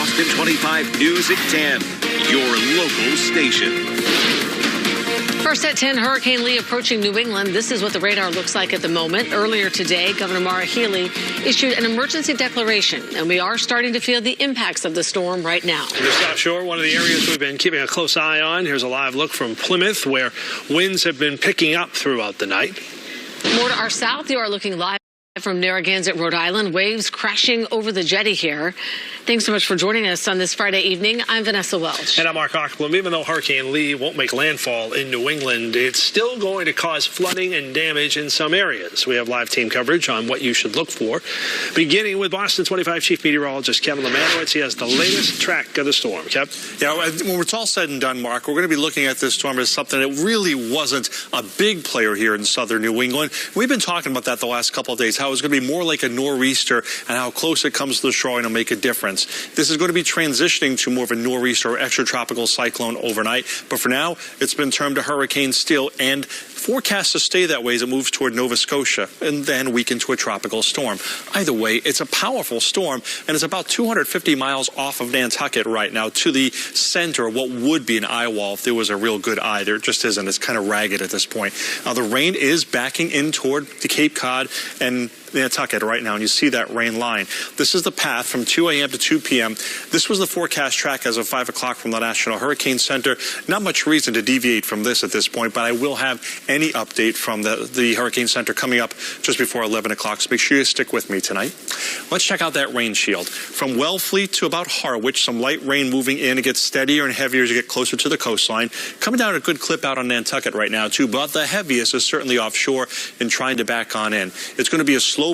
Boston 25 News at 10, your local station. First at 10, Hurricane Lee approaching New England. This is what the radar looks like at the moment. Earlier today, Governor Maura Healey issued an emergency declaration, and we are starting to feel the impacts of the storm right now. The South Shore, one of the areas we've been keeping a close eye on. Here's a live look from Plymouth, where winds have been picking up throughout the night. More to our south, you are looking live from Narragansett, Rhode Island. Waves crashing over the jetty here. Thanks so much for joining us on this Friday evening. I'm Vanessa Welch. And I'm Mark Ocklum. Even though Hurricane Lee won't make landfall in New England, it's still going to cause flooding and damage in some areas. We have live team coverage on what you should look for, beginning with Boston 25 Chief Meteorologist Kevin Lemanowitz. He has the latest track of the storm. Kev? Yeah, when it's all said and done, Mark, we're going to be looking at this storm as something that really wasn't a big player here in southern New England. We've been talking about that the last couple of days, how it's going to be more like a nor'easter and how close it comes to the shore and it'll make a difference. This is going to be transitioning to more of a nor'easter or extratropical cyclone overnight. But for now, it's been termed a hurricane still and forecast to stay that way as it moves toward Nova Scotia and then weaken to a tropical storm. Either way, it's a powerful storm and it's about 250 miles off of Nantucket right now to the center of what would be an eye wall if there was a real good eye. There just isn't. It's kind of ragged at this point. Now, the rain is backing in toward the Cape Cod and Nantucket right now, and you see that rain line. This is the path from 2 a.m. to 2 p.m. This was the forecast track as of 5 o'clock from the National Hurricane Center. Not much reason to deviate from this at this point, but I will have any update from the Hurricane Center coming up just before 11 o'clock, so make sure you stick with me tonight. Let's check out that rain shield. From Wellfleet to about Harwich, some light rain moving in. It gets steadier and heavier as you get closer to the coastline. Coming down a good clip out on Nantucket right now, too, but the heaviest is certainly offshore and trying to back on in. It's going to be a slow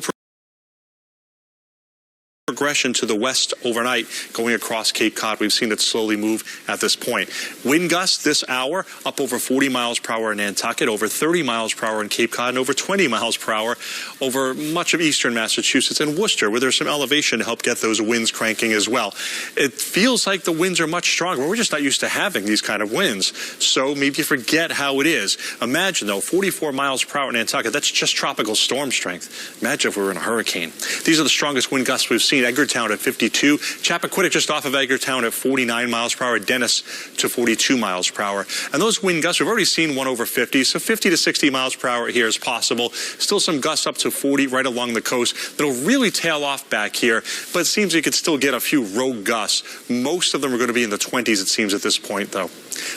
progression to the west overnight going across Cape Cod. We've seen it slowly move at this point. Wind gusts this hour up over 40 miles per hour in Nantucket, over 30 miles per hour in Cape Cod, and over 20 miles per hour over much of eastern Massachusetts and Worcester, where there's some elevation to help get those winds cranking as well. It feels like the winds are much stronger. We're just not used to having these kind of winds, so maybe you forget how it is. Imagine, though, 44 miles per hour in Nantucket. That's just tropical storm strength. Imagine if we were in a hurricane. These are the strongest wind gusts we've seen. Edgartown at 52, Chappaquiddick just off of Edgartown at 49 miles per hour, Dennis to 42 miles per hour. And those wind gusts, we've already seen one over 50, so 50 to 60 miles per hour here is possible. Still some gusts up to 40 right along the coast. That'll really tail off back here, but it seems you could still get a few rogue gusts. Most of them are going to be in the 20s, it seems, at this point, though.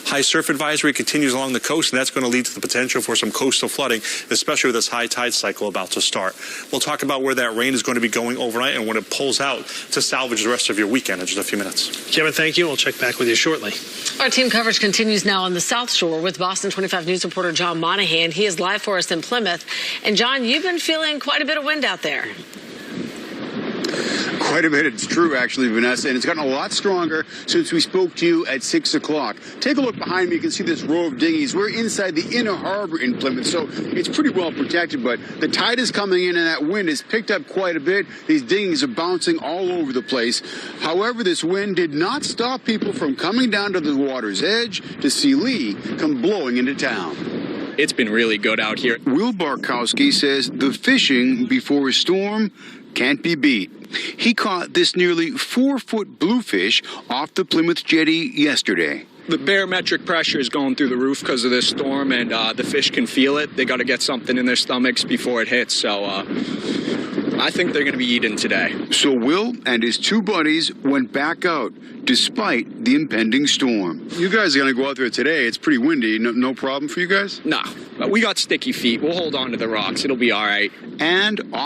High surf advisory continues along the coast, and that's going to lead to the potential for some coastal flooding, especially with this high tide cycle about to start. We'll talk about where that rain is going to be going overnight and when it pulls out to salvage the rest of your weekend in just a few minutes. Kevin, thank you. We'll check back with you shortly. Our team coverage continues now on the South Shore with Boston 25 News reporter John Monahan. He is live for us in Plymouth. And John, you've been feeling quite a bit of wind out there. Quite a bit. It's true, actually, Vanessa, and it's gotten a lot stronger since we spoke to you at 6 o'clock. Take a look behind me. You can see this row of dinghies. We're inside the inner harbor in Plymouth, so it's pretty well protected, but the tide is coming in and that wind has picked up quite a bit. These dinghies are bouncing all over the place. However, this wind did not stop people from coming down to the water's edge to see Lee come blowing into town. It's been really good out here. Will Barkowski says the fishing before a storm can't be beat. He caught this nearly 4-foot bluefish off the Plymouth jetty yesterday. The barometric pressure is going through the roof because of this storm, and the fish can feel it. They got to get something in their stomachs before it hits, so I think they're going to be eaten today. So Will and his two buddies went back out despite the impending storm. You guys are going to go out there today. It's pretty windy. No problem for you guys? Nah, we got sticky feet. We'll hold on to the rocks. It'll be all right. And off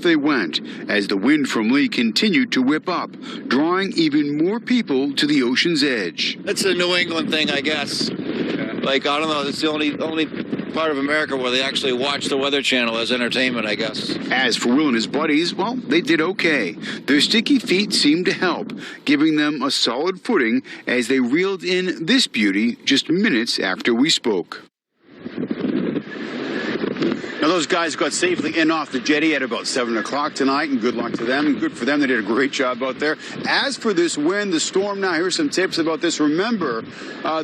they went as the wind from Lee continued to whip up, drawing even more people to the ocean's edge. It's a New England thing, I guess. Like, I don't know, it's the only part of America where they actually watch the Weather Channel as entertainment, I guess. As for Will and his buddies, well, they did okay. Their sticky feet seemed to help, giving them a solid footing as they reeled in this beauty just minutes after we spoke. Now, those guys got safely in off the jetty at about 7 o'clock tonight, and good luck to them. Good for them. They did a great job out there. As for this wind, the storm now, here's some tips about this. Remember,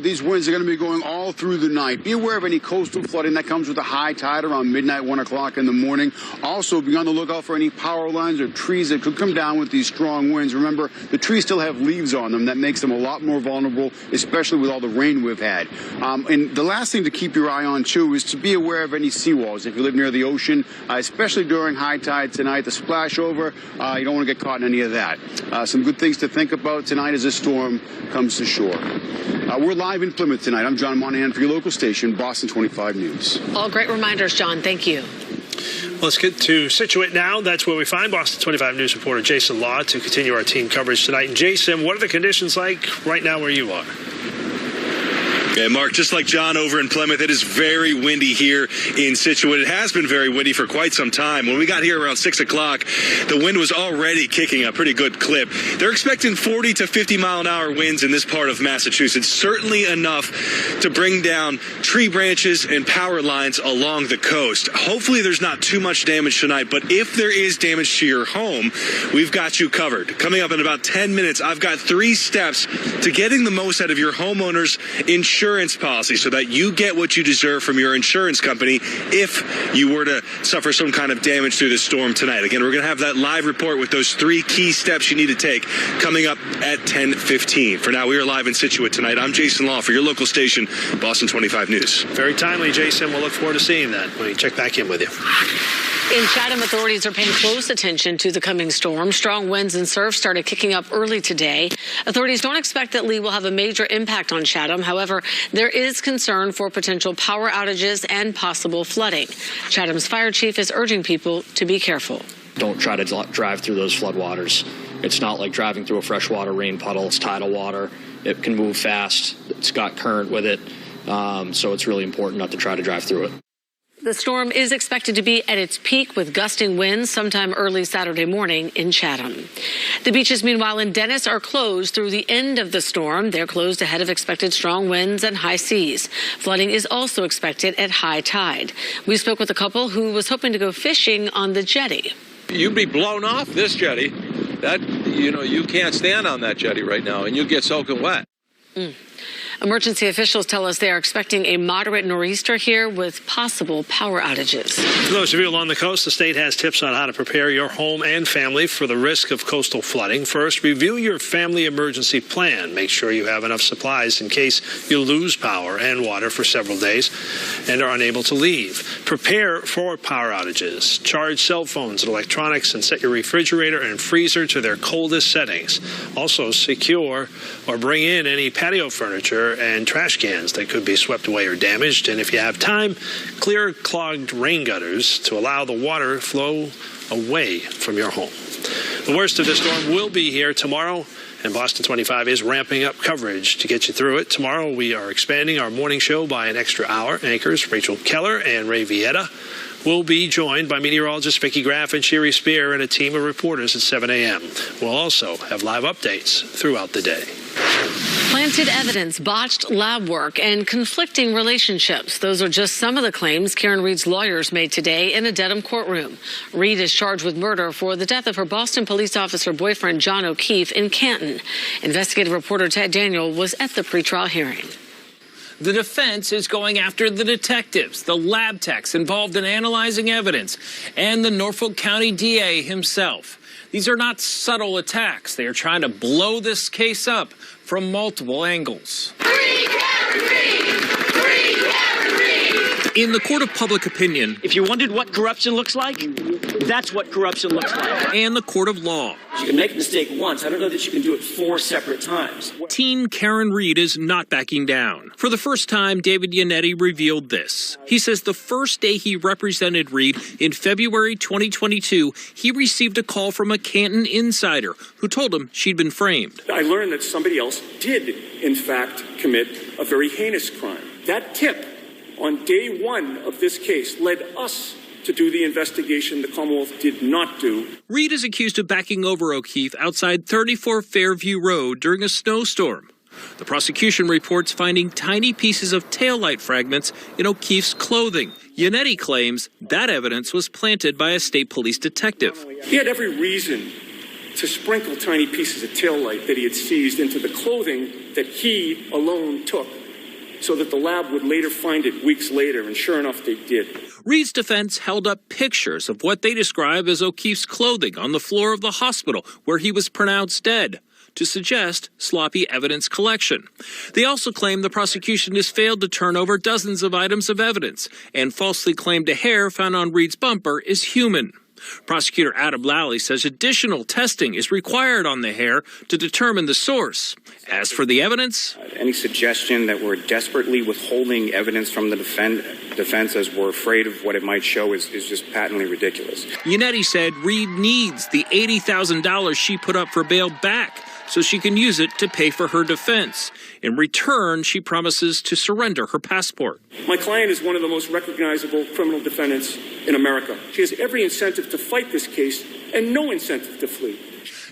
these winds are going to be going all through the night. Be aware of any coastal flooding that comes with a high tide around midnight, 1 o'clock in the morning. Also, be on the lookout for any power lines or trees that could come down with these strong winds. Remember, the trees still have leaves on them. That makes them a lot more vulnerable, especially with all the rain we've had. And the last thing to keep your eye on, too, is to be aware of any seawalls. If you live near the ocean, especially during high tide tonight, the splash over, you don't want to get caught in any of that. Some good things to think about tonight as this storm comes to shore. We're live in Plymouth tonight. I'm John Monahan for your local station, Boston 25 News. All great reminders, John. Thank you. Let's get to Scituate now. That's where we find Boston 25 News reporter Jason Law to continue our team coverage tonight. And Jason, what are the conditions like right now where you are? Okay, Mark, just like John over in Plymouth, it is very windy here in Scituate. It has been very windy for quite some time. When we got here around 6 o'clock, the wind was already kicking a pretty good clip. They're expecting 40 to 50-mile-an-hour winds in this part of Massachusetts, certainly enough to bring down tree branches and power lines along the coast. Hopefully there's not too much damage tonight, but if there is damage to your home, we've got you covered. Coming up in about 10 minutes, I've got 3 steps to getting the most out of your homeowner's insurance policy so that you get what you deserve from your insurance company if you were to suffer some kind of damage through the storm tonight. Again, we're going to have that live report with those 3 key steps you need to take coming up at 10:15. For now, we are live in Scituate tonight. I'm Jason Law for your local station, Boston 25 News. Very timely, Jason. We'll look forward to seeing that when we check back in with you. In Chatham, authorities are paying close attention to the coming storm. Strong winds and surf started kicking up early today. Authorities don't expect that Lee will have a major impact on Chatham. However, there is concern for potential power outages and possible flooding. Chatham's fire chief is urging people to be careful. Don't try to drive through those floodwaters. It's not like driving through a freshwater rain puddle. It's tidal water. It can move fast. It's got current with it. So it's really important not to try to drive through it. The storm is expected to be at its peak with gusting winds sometime early Saturday morning in Chatham. The beaches, meanwhile, in Dennis are closed through the end of the storm. They're closed ahead of expected strong winds and high seas. Flooding is also expected at high tide. We spoke with a couple who was hoping to go fishing on the jetty. You'd be blown off this jetty. That, you can't stand on that jetty right now, and you'll get soaking wet. Emergency officials tell us they are expecting a moderate nor'easter here with possible power outages. For those of you along the coast, the state has tips on how to prepare your home and family for the risk of coastal flooding. First, review your family emergency plan. Make sure you have enough supplies in case you lose power and water for several days and are unable to leave. Prepare for power outages. Charge cell phones and electronics and set your refrigerator and freezer to their coldest settings. Also, secure or bring in any patio furniture and trash cans that could be swept away or damaged. And if you have time, clear clogged rain gutters to allow the water flow away from your home. The worst of the storm will be here tomorrow, and Boston 25 is ramping up coverage to get you through it. Tomorrow we are expanding our morning show by an extra hour. Anchors Rachel Keller and Ray Vieta will be joined by meteorologist Vicki Graff and Sherry Spear and a team of reporters at 7 a.m. We'll also have live updates throughout the day. Planted evidence, botched lab work, and conflicting relationships. Those are just some of the claims Karen Reed's lawyers made today in a Dedham courtroom. Reed is charged with murder for the death of her Boston police officer boyfriend John O'Keefe in Canton. Investigative reporter Ted Daniel was at the pretrial hearing. The defense is going after the detectives, the lab techs involved in analyzing evidence, and the Norfolk County DA himself. These are not subtle attacks. They are trying to blow this case up from multiple angles. In the court of public opinion, if you wondered what corruption looks like, that's what corruption looks like. And the court of law. You can make a mistake once. I don't know that you can do it 4 separate times. Teen Karen Reed is not backing down. For the first time, David Yannetti revealed this. He says the first day he represented Reed in February 2022, he received a call from a Canton insider who told him she'd been framed. I learned that somebody else did, in fact, commit a very heinous crime. That tip on day 1 of this case led us to do the investigation the Commonwealth did not do. Reed is accused of backing over O'Keefe outside 34 Fairview Road during a snowstorm. The prosecution reports finding tiny pieces of taillight fragments in O'Keefe's clothing. Yannetti claims that evidence was planted by a state police detective. He had every reason to sprinkle tiny pieces of taillight that he had seized into the clothing that he alone took, so that the lab would later find it weeks later, and sure enough, they did. Reed's defense held up pictures of what they describe as O'Keefe's clothing on the floor of the hospital where he was pronounced dead, to suggest sloppy evidence collection. They also claim the prosecution has failed to turn over dozens of items of evidence and falsely claimed a hair found on Reed's bumper is human. Prosecutor Adam Lally says additional testing is required on the hair to determine the source. As for the evidence, any suggestion that we're desperately withholding evidence from the defense as we're afraid of what it might show is just patently ridiculous. Yannetti said Reed needs the $80,000 she put up for bail back so she can use it to pay for her defense. In return, she promises to surrender her passport. My client is one of the most recognizable criminal defendants in America. She has every incentive to fight this case and no incentive to flee.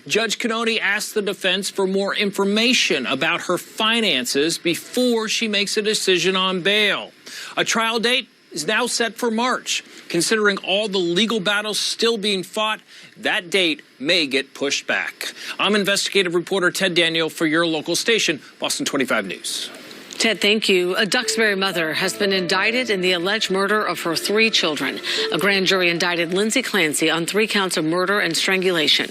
Judge Cannoni asked the defense for more information about her finances before she makes a decision on bail. A trial date is now set for March. Considering all the legal battles still being fought, that date may get pushed back. I'm investigative reporter Ted Daniel for your local station, Boston 25 News. Ted, thank you. A Duxbury mother has been indicted in the alleged murder of her 3 children. A grand jury indicted Lindsay Clancy on 3 counts of murder and strangulation.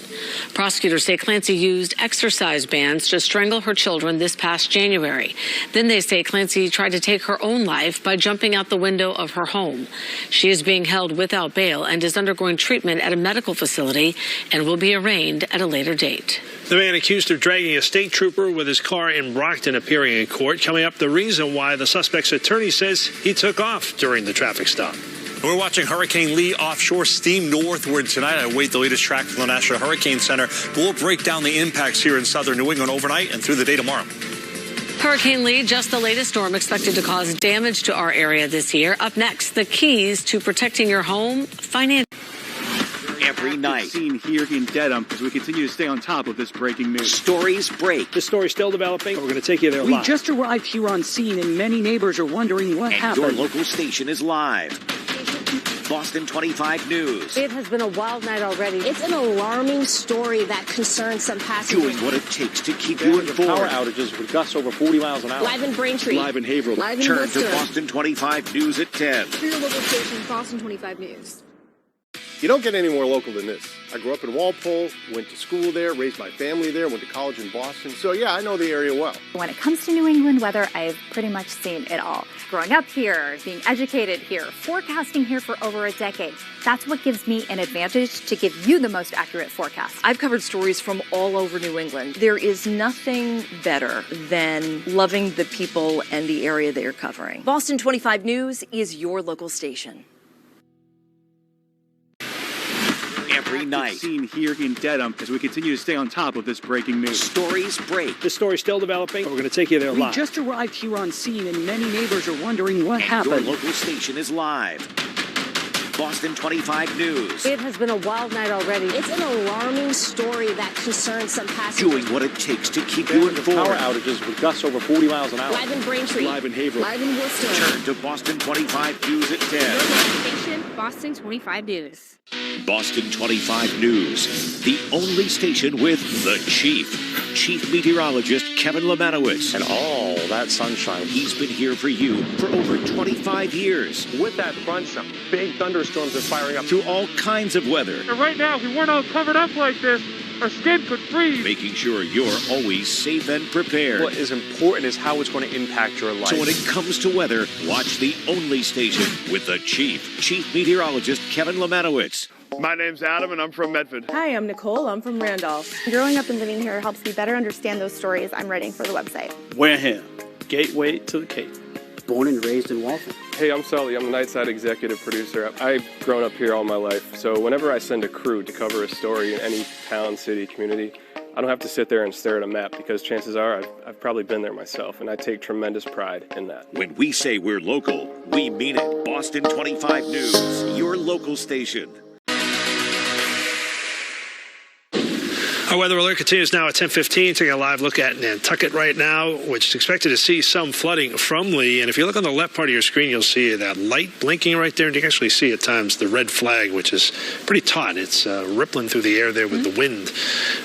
Prosecutors say Clancy used exercise bands to strangle her children this past January. Then they say Clancy tried to take her own life by jumping out the window of her home. She is being held without bail and is undergoing treatment at a medical facility and will be arraigned at a later date. The man accused of dragging a state trooper with his car in Brockton appearing in court. Coming up, the reason why the suspect's attorney says he took off during the traffic stop. We're watching Hurricane Lee offshore steam northward tonight. I await the latest track from the National Hurricane Center. We'll break down the impacts here in southern New England overnight and through the day tomorrow. Hurricane Lee, just the latest storm expected to cause damage to our area this year. Up next, the keys to protecting your home financially. Every night. Seen here in Dedham as we continue to stay on top of this breaking news. Stories break. The story's still developing, but we're going to take you there live. We just arrived here on scene, and many neighbors are wondering what happened. Your local station is live. Boston 25 News. It has been a wild night already. It's an alarming story that concerns some passengers. Doing what it takes to keep you informed. Power outages with gusts over 40 miles an hour. Live in Braintree. Live in Haverhill. Live in Turn Worcester. to Boston 25 News at 10. For your local station, Boston 25 News. You don't get any more local than this. I grew up in Walpole, went to school there, raised my family there, went to college in Boston. So, yeah, I know the area well. When it comes to New England weather, I've pretty much seen it all. Growing up here, being educated here, forecasting here for over a decade. That's what gives me an advantage to give you the most accurate forecast. I've covered stories from all over New England. There is nothing better than loving the people and the area that you're covering. Boston 25 News is your local station. Every night. Seen here in Dedham as we continue to stay on top of this breaking news. Stories break. The story's still developing, but we're going to take you there We live. just arrived here on scene, and many neighbors are wondering what happened. Your local station is live. Boston 25 News. It has been a wild night already. It's an alarming story that concerns some passengers. Doing what it takes to keep you informed. Power outages with gusts over 40 miles an hour. Live in Braintree. Live in Haverhill. Live in Worcester. Turn to Boston 25 News at 10. Your station, Boston 25 News. Boston 25 News, the only station with the Chief Meteorologist Kevin Lemanowitz. And all that sunshine. He's been here for you for over 25 years. With that front, some big thunderstorms are firing up. Through all kinds of weather. And right now, if we weren't all covered up like this, our skin could freeze. Making sure you're always safe and prepared. What is important is how it's going to impact your life. So when it comes to weather, watch the only station with the Chief Meteorologist Kevin Lemanowitz. My name's Adam, and I'm from Medford. Hi, I'm Nicole. I'm from Randolph. Growing up and living here helps me better understand those stories I'm writing for the website. Wareham, gateway to the Cape. Born and raised in Waltham. Hey, I'm Sully. I'm the Nightside executive producer. I've grown up here all my life, so whenever I send a crew to cover a story in any town, city, community, I don't have to sit there and stare at a map because chances are I've probably been there myself, and I take tremendous pride in that. When we say we're local, we mean it. Boston 25 News, your local station. Our weather alert continues now at 10:15. Taking a live look at Nantucket right now, which is expected to see some flooding from Lee. And if you look on the left part of your screen, you'll see that light blinking right there. And you can actually see at times the red flag, which is pretty taut. It's rippling through the air there with the wind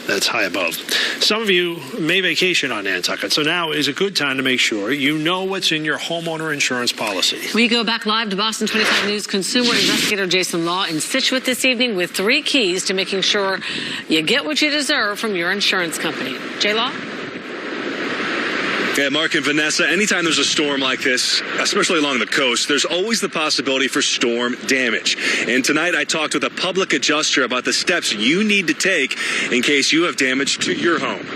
that's high above. Some of you may vacation on Nantucket, so now is a good time to make sure you know what's in your homeowner insurance policy. We go back live to Boston 25 News consumer investigator Jason Law in Scituate this evening with 3 keys to making sure you get what you deserve from your insurance company. J-Law? Yeah, Mark and Vanessa, anytime there's a storm like this, especially along the coast, there's always the possibility for storm damage. And tonight I talked with a public adjuster about the steps you need to take in case you have damage to your home.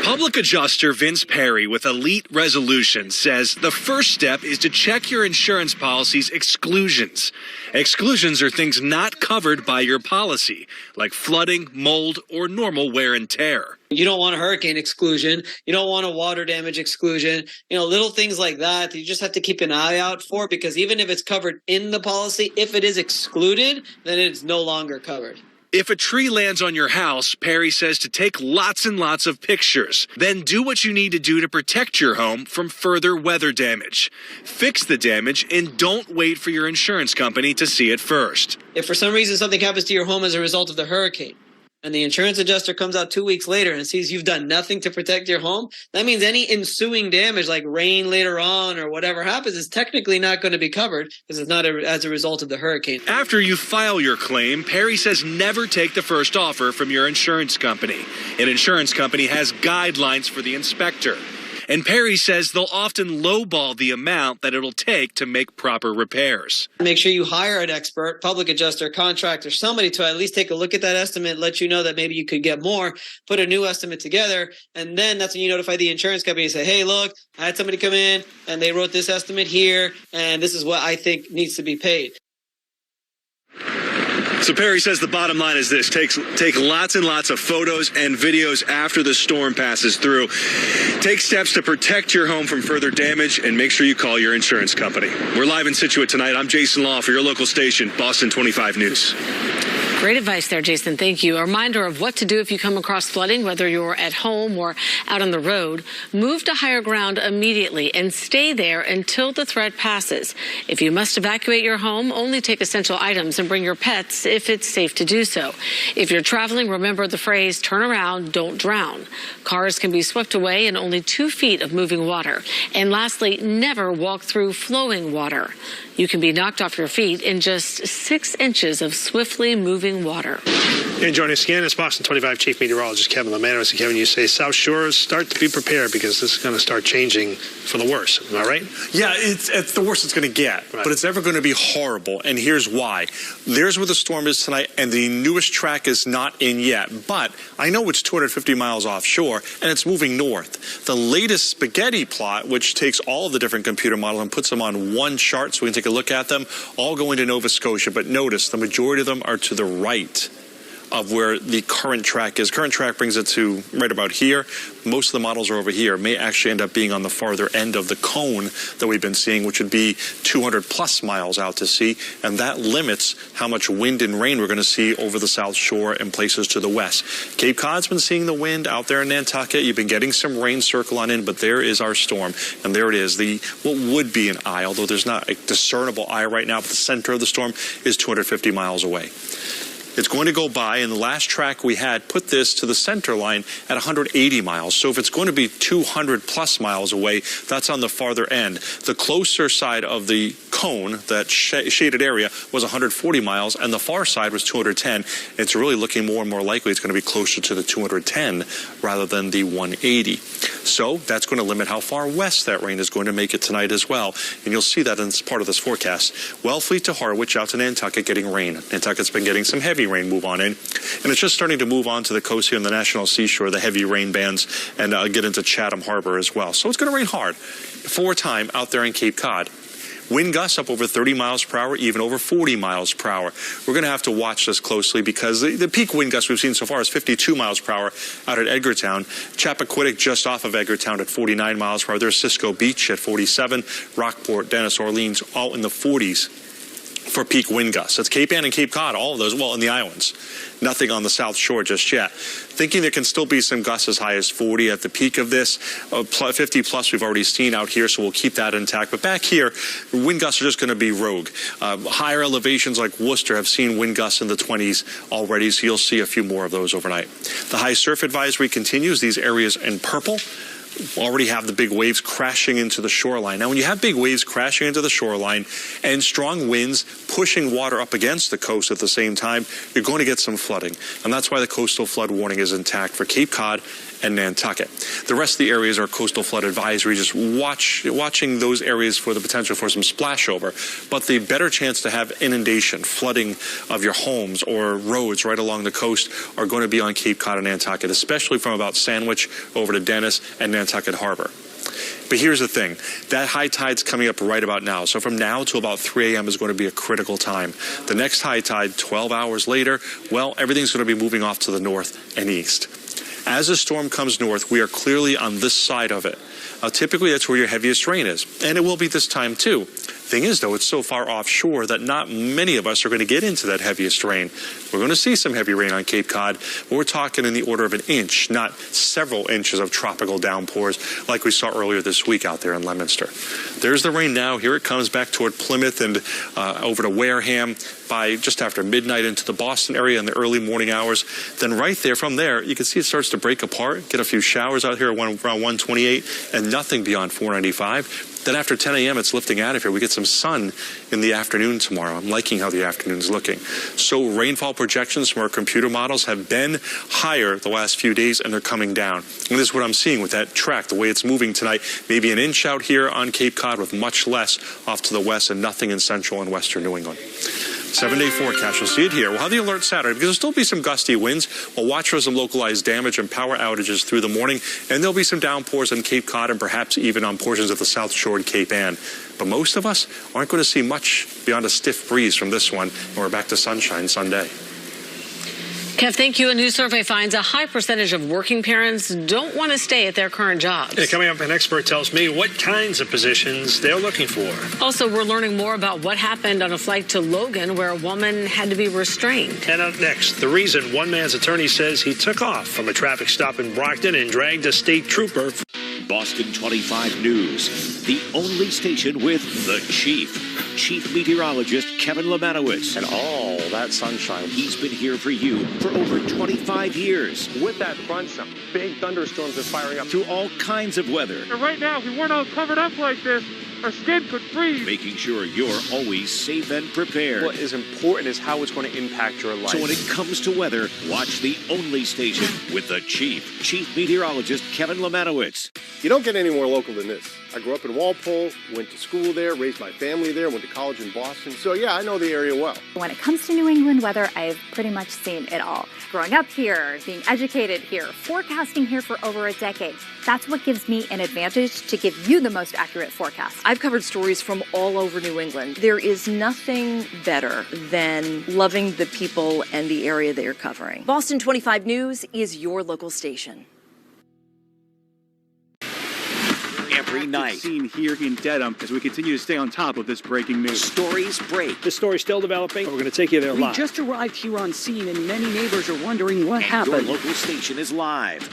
Public adjuster Vince Perry with Elite Resolution says the first step is to check your insurance policy's exclusions. Exclusions are things not covered by your policy, like flooding, mold, or normal wear and tear. You don't want a hurricane exclusion. You don't want a water damage exclusion. You know, little things like that you just have to keep an eye out for, because even if it's covered in the policy, if it is excluded, then it's no longer covered. If a tree lands on your house, Perry says to take lots and lots of pictures. Then do what you need to do to protect your home from further weather damage. Fix the damage and don't wait for your insurance company to see it first. If for some reason something happens to your home as a result of the hurricane, and the insurance adjuster comes out 2 weeks later and sees you've done nothing to protect your home, that means any ensuing damage like rain later on or whatever happens is technically not going to be covered because it's not as a result of the hurricane. After you file your claim, Perry says never take the first offer from your insurance company. An insurance company has guidelines for the inspector. And Perry says they'll often lowball the amount that it'll take to make proper repairs. Make sure you hire an expert, public adjuster, contractor, somebody to at least take a look at that estimate, let you know that maybe you could get more, put a new estimate together, and then that's when you notify the insurance company and say, hey, look, I had somebody come in and they wrote this estimate here, and this is what I think needs to be paid. So Perry says the bottom line is this: take lots and lots of photos and videos after the storm passes through. Take steps to protect your home from further damage, and make sure you call your insurance company. We're live in Scituate tonight. I'm Jason Law for your local station, Boston 25 News. Great advice there, Jason. Thank you. A reminder of what to do if you come across flooding, whether you're at home or out on the road. Move to higher ground immediately and stay there until the threat passes. If you must evacuate your home, only take essential items and bring your pets if it's safe to do so. If you're traveling, remember the phrase, turn around, don't drown. Cars can be swept away in only 2 feet of moving water. And lastly, never walk through flowing water. You can be knocked off your feet in just 6 inches of swiftly moving water. And joining us again is Boston 25 Chief Meteorologist Kevin Lemanis. And Kevin, you say South Shores start to be prepared because this is going to start changing for the worse. Am I right? Yeah, it's the worst it's going to get, but it's never going to be horrible. And here's why. There's where the storm is tonight, and the newest track is not in yet. But I know it's 250 miles offshore, and it's moving north. The latest spaghetti plot, which takes all of the different computer models and puts them on one chart so we can take a look at them, all going to Nova Scotia. But notice the majority of them are to the right of where the current track is. Current track brings it to right about here. Most of the models are over here. May actually end up being on the farther end of the cone that we've been seeing, which would be 200 plus miles out to sea. And that limits how much wind and rain we're going to see over the South Shore and places to the west. Cape Cod's been seeing the wind out there in Nantucket. You've been getting some rain circle on in, but there is our storm. And there it is. What would be an eye, although there's not a discernible eye right now, but the center of the storm is 250 miles away. It's going to go by, and the last track we had put this to the center line at 180 miles. So if it's going to be 200 plus miles away, that's on the farther end. The closer side of the cone, that shaded area, was 140 miles, and the far side was 210. It's really looking more and more likely it's going to be closer to the 210 rather than the 180. So that's going to limit how far west that rain is going to make it tonight as well. And you'll see that in part of this forecast. Wellfleet to Harwich out to Nantucket getting rain. Nantucket's been getting some heavy rain move on in, and it's just starting to move on to the coast here in the National Seashore, the heavy rain bands, and get into Chatham Harbor as well. So it's going to rain hard for a time out there in Cape Cod. Wind gusts up over 30 miles per hour, even over 40 miles per hour. We're going to have to watch this closely because the peak wind gust we've seen so far is 52 miles per hour out at Edgartown. Chappaquiddick just off of Edgartown at 49 miles per hour. There's Cisco Beach at 47. Rockport, Dennis, Orleans, all in the 40s. for peak wind gusts. That's Cape Ann and Cape Cod, all of those, well, in the islands. Nothing on the South Shore just yet. Thinking there can still be some gusts as high as 40 at the peak of this. 50 plus we've already seen out here, so we'll keep that intact. But back here, wind gusts are just going to be rogue. Higher elevations like Worcester have seen wind gusts in the 20s already, so you'll see a few more of those overnight. The high surf advisory continues. These areas in purple already have the big waves crashing into the shoreline. Now, when you have big waves crashing into the shoreline and strong winds pushing water up against the coast at the same time, you're going to get some flooding. And that's why the coastal flood warning is intact for Cape Cod and Nantucket. The rest of the areas are coastal flood advisory, just watching those areas for the potential for some splashover. But the better chance to have inundation, flooding of your homes or roads right along the coast are going to be on Cape Cod and Nantucket, especially from about Sandwich over to Dennis and Nantucket Harbor. But here's the thing, that high tide's coming up right about now. So from now to about 3 a.m. is going to be a critical time. The next high tide, 12 hours later, well, everything's going to be moving off to the north and east. As the storm comes north, we are clearly on this side of it. Typically, that's where your heaviest rain is, and it will be this time too. Thing is, though, it's so far offshore that not many of us are going to get into that heaviest rain. We're going to see some heavy rain on Cape Cod, but we're talking in the order of an inch, not several inches of tropical downpours like we saw earlier this week out there in Leominster. There's the rain now. Here it comes back toward Plymouth and over to Wareham by just after midnight into the Boston area in the early morning hours. Then right there, from there, you can see it starts to break apart, get a few showers out here around 128 and nothing beyond 495. Then after 10 a.m., it's lifting out of here. We get some sun in the afternoon tomorrow. I'm liking how the afternoon's looking. So rainfall projections from our computer models have been higher the last few days, and they're coming down. And this is what I'm seeing with that track, the way it's moving tonight. Maybe an inch out here on Cape Cod with much less off to the west and nothing in central and western New England. 7-day forecast. You'll see it here. We'll have the alert Saturday because there'll still be some gusty winds. We'll watch for some localized damage and power outages through the morning, and there'll be some downpours on Cape Cod and perhaps even on portions of the South Shore and Cape Ann. But most of us aren't going to see much beyond a stiff breeze from this one, and we're back to sunshine Sunday. Kev, thank you. A new survey finds a high percentage of working parents don't want to stay at their current jobs. Yeah, coming up, an expert tells me what kinds of positions they're looking for. Also, we're learning more about what happened on a flight to Logan where a woman had to be restrained. And up next, the reason one man's attorney says he took off from a traffic stop in Brockton and dragged a state trooper. Boston 25 News, the only station with the Chief Meteorologist Kevin Lemanowitz. And all that sunshine. He's been here for you for over 25 years. With that front, some big thunderstorms are firing up. Through all kinds of weather. And right now, if we weren't all covered up like this, our skin could freeze. Making sure you're always safe and prepared. What is important is how it's going to impact your life. So when it comes to weather, watch the only station with the Chief Meteorologist Kevin Lemanowitz. You don't get any more local than this. I grew up in Walpole, went to school there, raised my family there, went to college in Boston. So yeah, I know the area well. When it comes to New England weather, I've pretty much seen it all. Growing up here, being educated here, forecasting here for over a decade. That's what gives me an advantage to give you the most accurate forecast. I've covered stories from all over New England. There is nothing better than loving the people and the area that you're covering. Boston 25 News is your local station. Every night. Seen here in Dedham as we continue to stay on top of this breaking news. Stories break. The story's still developing. We're going to take you there We live. just arrived here on scene, and many neighbors are wondering what And happened. your local station is live.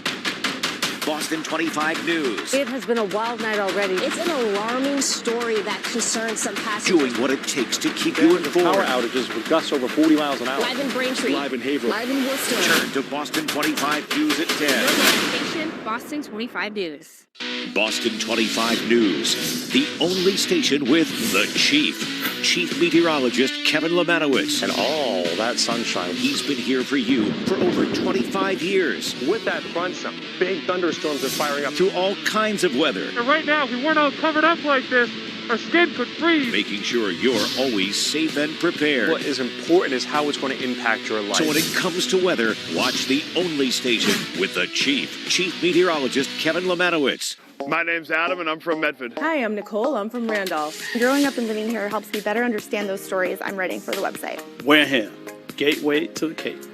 Boston 25 News. It has been a wild night already. It's an alarming story that concerns some passengers. Doing what it takes to keep you informed. Power outages with gusts over 40 miles an hour. Live in Braintree. Live in Haverhill. Live in Worcester. Turn to Boston 25 News at 10. Your local station, Boston 25 News. Boston 25 News, the only station with the Chief Meteorologist Kevin Lemanowitz. And all that sunshine. He's been here for you for over 25 years. With that front, some big thunderstorms are firing up. Through all kinds of weather. And right now, if we weren't all covered up like this, our skin could freeze. Making sure you're always safe and prepared. What is important is how it's going to impact your life. So when it comes to weather, watch the only station with the Chief Meteorologist Kevin Lemanowitz. My name's Adam, and I'm from Medford. Hi, I'm Nicole. I'm from Randolph. Growing up and living here helps me better understand those stories I'm writing for the website. Wareham, gateway to the Cape.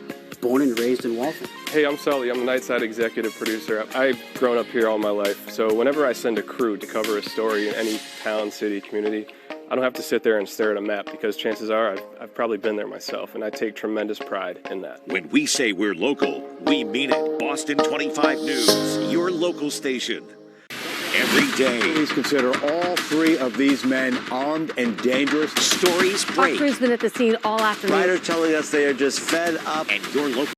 Born and raised in Waltham. Hey, I'm Sully. I'm a Nightside executive producer. I've grown up here all my life, so whenever I send a crew to cover a story in any town, city, community, I don't have to sit there and stare at a map because chances are I've probably been there myself, and I take tremendous pride in that. When we say we're local, we mean it. Boston 25 News, your local station. Every day. Police consider all three of these men armed and dangerous. Stories break. Our crew's been at the scene all afternoon. Riders telling us they are just fed up. And your local.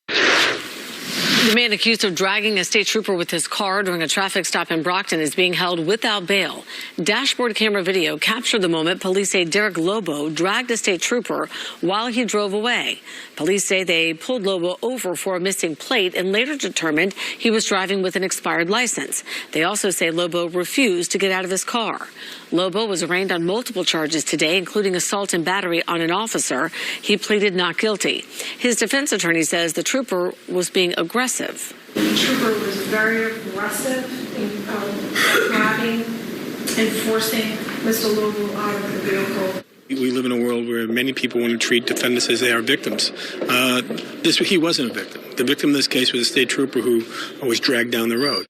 The man accused of dragging a state trooper with his car during a traffic stop in Brockton is being held without bail. Dashboard camera video captured the moment police say Derek Lobo dragged a state trooper while he drove away. Police say they pulled Lobo over for a missing plate and later determined he was driving with an expired license. They also say Lobo refused to get out of his car. Lobo was arraigned on multiple charges today, including assault and battery on an officer. He pleaded not guilty. His defense attorney says the trooper was being aggressive. The trooper was very aggressive in grabbing and forcing Mr. Lobo out of the vehicle. We live in a world where many people want to treat defendants as they are victims. He wasn't a victim. The victim in this case was a state trooper who was dragged down the road.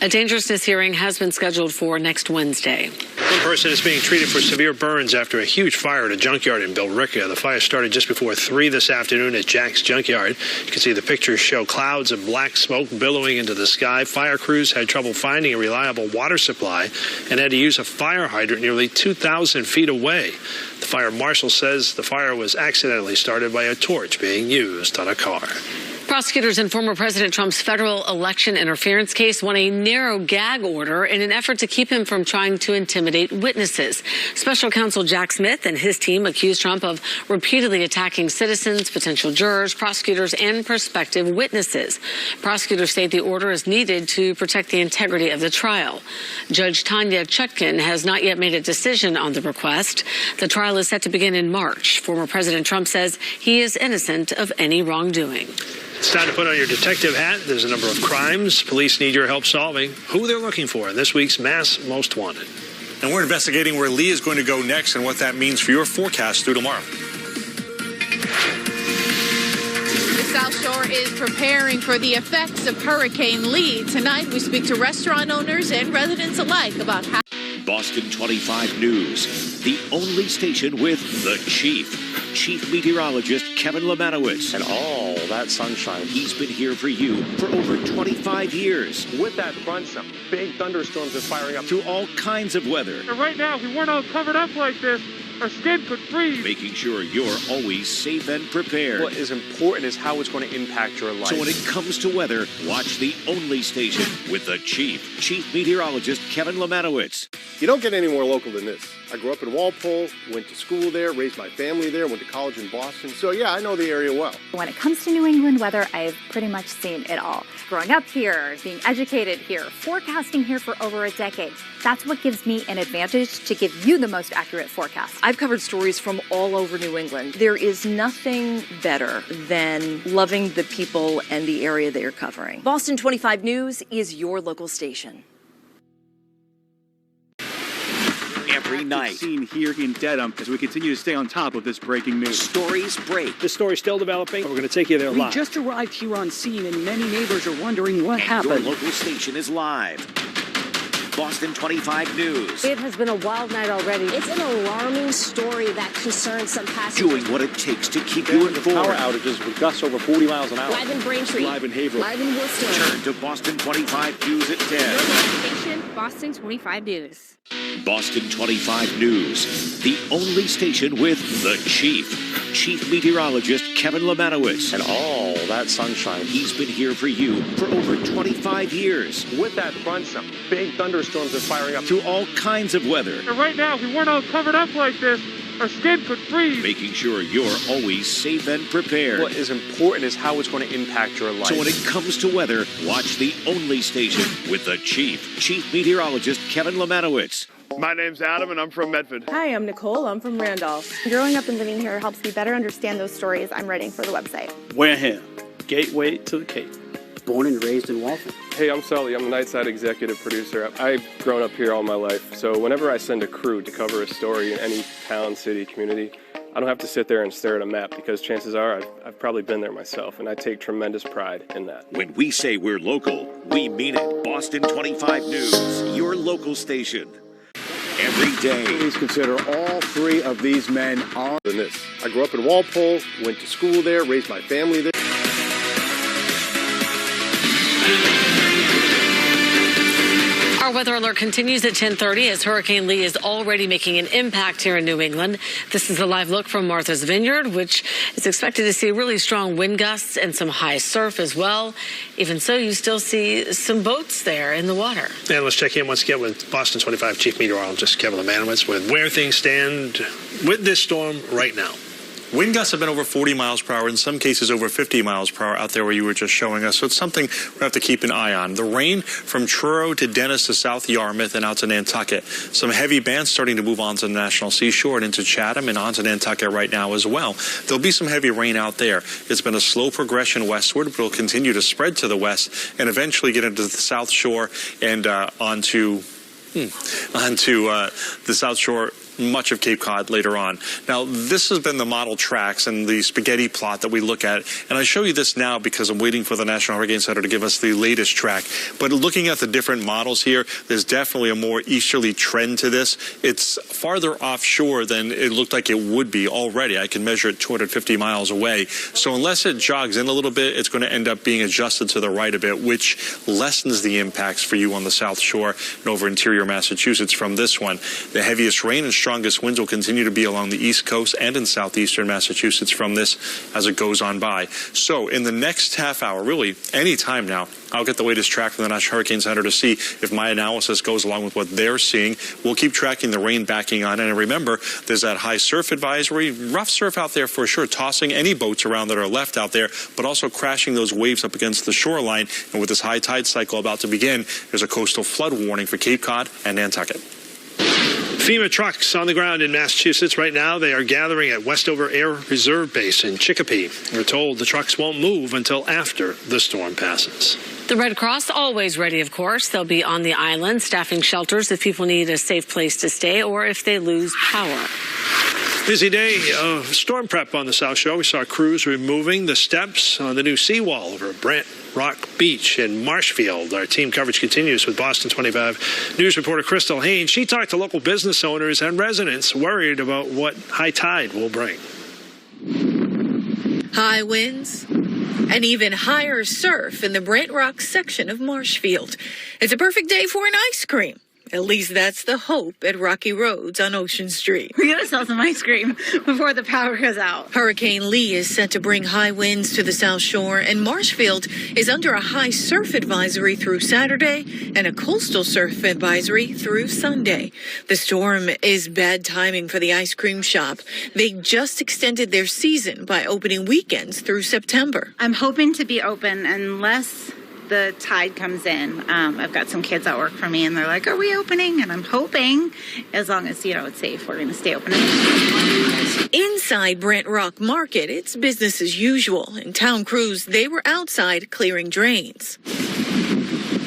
A dangerousness hearing has been scheduled for next Wednesday. One person is being treated for severe burns after a huge fire at a junkyard in Billerica. The fire started just before 3 this afternoon at Jack's Junkyard. You can see the pictures show clouds of black smoke billowing into the sky. Fire crews had trouble finding a reliable water supply and had to use a fire hydrant nearly 2,000 feet away. The fire marshal says the fire was accidentally started by a torch being used on a car. Prosecutors in former President Trump's federal election interference case won a narrow gag order in an effort to keep him from trying to intimidate witnesses. Special counsel Jack Smith and his team accused Trump of repeatedly attacking citizens, potential jurors, prosecutors, and prospective witnesses. Prosecutors say the order is needed to protect the integrity of the trial. Judge Tanya Chutkin has not yet made a decision on the request. The trial is set to begin in March. Former President Trump says he is innocent of any wrongdoing. It's time to put on your detective hat. There's a number of crimes police need your help solving. Who they're looking for in this week's Mass Most Wanted. And we're investigating where Lee is going to go next and what that means for your forecast through tomorrow. The South Shore is preparing for the effects of Hurricane Lee. Tonight, we speak to restaurant owners and residents alike about how. Boston 25 News, the only station with the Chief Meteorologist Kevin Lemanowitz. And all that sunshine. He's been here for you for over 25 years. With that front, some big thunderstorms are firing up. Through all kinds of weather. And right now, if we weren't all covered up like this, our skin could freeze. Making sure you're always safe and prepared. What is important is how it's going to impact your life. So when it comes to weather, watch the only station with the Chief Meteorologist Kevin Lemanowitz. You don't get any more local than this. I grew up in Walpole, went to school there, raised my family there, went to college in Boston. So yeah, I know the area well. When it comes to New England weather, I've pretty much seen it all. Growing up here, being educated here, forecasting here for over a decade. That's what gives me an advantage to give you the most accurate forecast. I've covered stories from all over New England. There is nothing better than loving the people and the area that you're covering. Boston 25 News is your local station. Every night. Seen here in Dedham as we continue to stay on top of this breaking news. Stories break. The story's still developing. We're going to take you there We live. just arrived here on scene, and many neighbors are wondering what And happened. your local station is live. Boston 25 News. It has been a wild night already. It's an alarming story that concerns some passengers. Doing what it takes to keep you informed. Power outages with gusts over 40 miles an hour. Live in Braintree. Live in Haverhill. Live in Worcester. Turn to Boston 25 News at 10. Your local station, Boston 25 News. Boston 25 News, the only station with the Chief Meteorologist Kevin Lemanowitz. And all that sunshine. He's been here for you for over 25 years. With that front, some big thunderstorms are firing up. Through all kinds of weather. And right now, if we weren't all covered up like this, our skin could freeze. Making sure you're always safe and prepared. What is important is how it's going to impact your life. So when it comes to weather, watch the only station with the Chief Meteorologist Kevin Lemanowitz. My name's Adam, and I'm from Medford. Hi, I'm Nicole. I'm from Randolph. Growing up and living here helps me better understand those stories I'm writing for the website. Wareham, gateway to the Cape. Born and raised in Waltham. Hey, I'm Sully. I'm the Nightside executive producer. I've grown up here all my life, so whenever I send a crew to cover a story in any town, city, community, I don't have to sit there and stare at a map because chances are I've probably been there myself, and I take tremendous pride in that. When we say we're local, we mean it. Boston 25 News, your local station. Every day. Please consider all three of these men are than this. I grew up in Walpole, went to school there, raised my family there. Our weather alert continues at 10:30 as Hurricane Lee is already making an impact here in New England. This is a live look from Martha's Vineyard, which is expected to see really strong wind gusts and some high surf as well. Even so, you still see some boats there in the water. And let's check in once again with Boston 25 Chief Meteorologist Kevin Lemanowitz with where things stand with this storm right now. Wind gusts have been over 40 miles per hour, in some cases over 50 miles per hour out there where you were just showing us. So it's something we have to keep an eye on. The rain from Truro to Dennis to South Yarmouth and out to Nantucket. Some heavy bands starting to move onto the National Seashore and into Chatham and onto Nantucket right now as well. There'll be some heavy rain out there. It's been a slow progression westward, but it'll continue to spread to the west and eventually get into the South Shore and onto the South Shore, much of Cape Cod later on. Now, this has been the model tracks and the spaghetti plot that we look at. And I show you this now because I'm waiting for the National Hurricane Center to give us the latest track. But looking at the different models here, there's definitely a more easterly trend to this. It's farther offshore than it looked like it would be already. I can measure it 250 miles away. So unless it jogs in a little bit, it's going to end up being adjusted to the right a bit, which lessens the impacts for you on the South Shore and over interior Massachusetts from this one. The heaviest rain and strongest winds will continue to be along the East Coast and in southeastern Massachusetts from this as it goes on by. So in the next half hour, really any time now, I'll get the latest track from the National Hurricane Center to see if my analysis goes along with what they're seeing. We'll keep tracking the rain backing on. And remember, there's that high surf advisory, rough surf out there for sure, tossing any boats around that are left out there, but also crashing those waves up against the shoreline. And with this high tide cycle about to begin, there's a coastal flood warning for Cape Cod and Nantucket. FEMA trucks on the ground in Massachusetts right now. They are gathering at Westover Air Reserve Base in Chicopee. We're told the trucks won't move until after the storm passes. The Red Cross, always ready, of course. They'll be on the island, staffing shelters if people need a safe place to stay or if they lose power. Busy day of storm prep on the South Shore. We saw crews removing the steps on the new seawall over Brant Rock Beach in Marshfield. Our team coverage continues with Boston 25 News reporter Crystal Haynes. She talked to local business owners and residents worried about what high tide will bring. High winds and even higher surf in the Brant Rock section of Marshfield. It's a perfect day for an ice cream. At least that's the hope at Rocky Roads on Ocean Street. We're going to sell some ice cream before the power goes out. Hurricane Lee is set to bring high winds to the South Shore, and Marshfield is under a high surf advisory through Saturday and a coastal surf advisory through Sunday. The storm is bad timing for the ice cream shop. They just extended their season by opening weekends through September. I'm hoping to be open unless the tide comes in. I've got some kids that work for me and they're like, are we opening? And I'm hoping as long as, it's safe, we're going to stay open. Inside Brant Rock Market, it's business as usual. And town crews, they were outside clearing drains.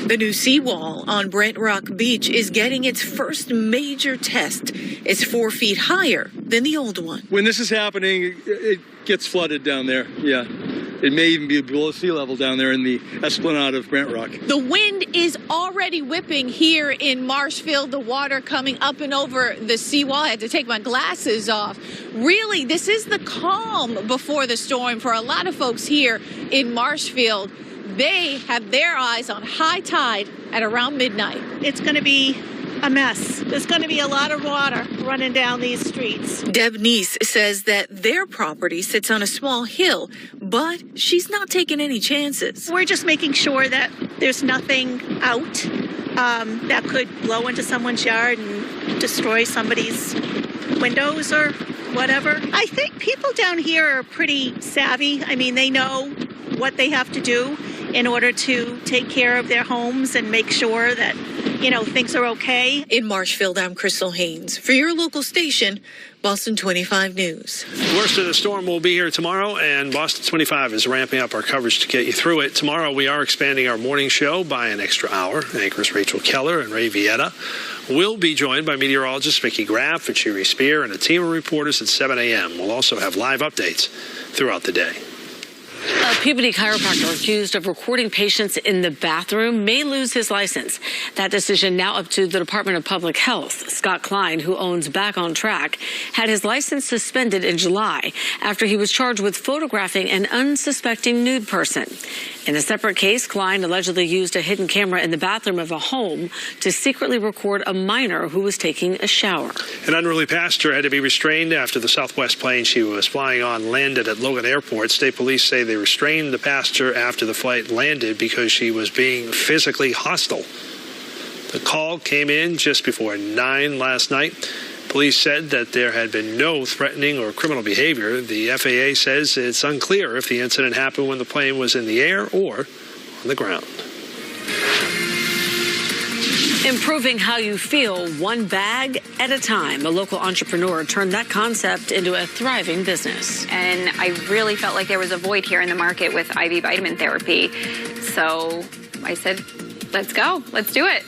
The new seawall on Brant Rock Beach is getting its first major test. It's 4 feet higher than the old one. When this is happening, it gets flooded down there. Yeah. It may even be below sea level down there in the esplanade of Brant Rock. The wind is already whipping here in Marshfield, the water coming up and over the seawall. I had to take my glasses off. Really, this is the calm before the storm for a lot of folks here in Marshfield. They have their eyes on high tide at around midnight. It's going to be a mess. There's going to be a lot of water running down these streets. Deb Neese says that their property sits on a small hill, but she's not taking any chances. We're just making sure that there's nothing out that could blow into someone's yard and destroy somebody's windows or whatever. I think people down here are pretty savvy. I mean, they know what they have to do in order to take care of their homes and make sure that things are okay. In Marshfield, I'm Crystal Haynes. For your local station, Boston 25 News. The worst of the storm will be here tomorrow, and Boston 25 is ramping up our coverage to get you through it. Tomorrow, we are expanding our morning show by an extra hour. Anchors Rachel Keller and Ray Vieta will be joined by meteorologist Vicki Graff and Cherie Spear and a team of reporters at 7 a.m. We'll also have live updates throughout the day. A Peabody chiropractor accused of recording patients in the bathroom may lose his license. That decision now up to the Department of Public Health. Scott Klein, who owns Back on Track, had his license suspended in July after he was charged with photographing an unsuspecting nude person. In a separate case, Klein allegedly used a hidden camera in the bathroom of a home to secretly record a minor who was taking a shower. An unruly passenger had to be restrained after the Southwest plane she was flying on landed at Logan Airport. State police say they restrained the passenger after the flight landed because she was being physically hostile. The call came in just before 9 last night. Police said that there had been no threatening or criminal behavior. The FAA says it's unclear if the incident happened when the plane was in the air or on the ground. Improving how you feel one bag at a time. A local entrepreneur turned that concept into a thriving business. And I really felt like there was a void here in the market with IV vitamin therapy. So I said, let's go. Let's do it.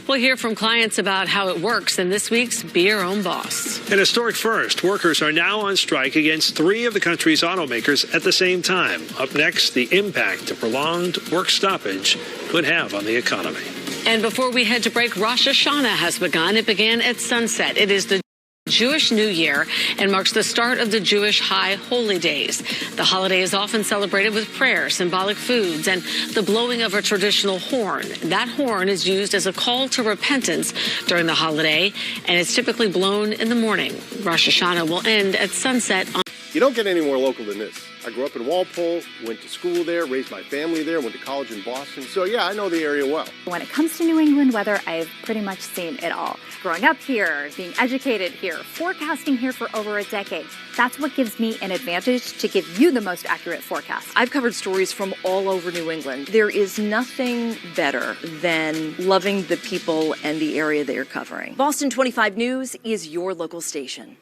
We'll hear from clients about how it works in this week's Be Your Own Boss. An historic first. Workers are now on strike against 3 of the country's automakers at the same time. Up next, the impact a prolonged work stoppage could have on the economy. And before we head to break, Rosh Hashanah has begun. It began at sunset. It is the Jewish New Year and marks the start of the Jewish High Holy Days. The holiday is often celebrated with prayer, symbolic foods, and the blowing of a traditional horn. That horn is used as a call to repentance during the holiday, and it's typically blown in the morning. Rosh Hashanah will end at sunset on. You don't get any more local than this. I grew up in Walpole, went to school there, raised my family there, went to college in Boston. So yeah, I know the area well. When it comes to New England weather, I've pretty much seen it all. Growing up here, being educated here, forecasting here for over a decade. That's what gives me an advantage to give you the most accurate forecast. I've covered stories from all over New England. There is nothing better than loving the people and the area that you're covering. Boston 25 News is your local station.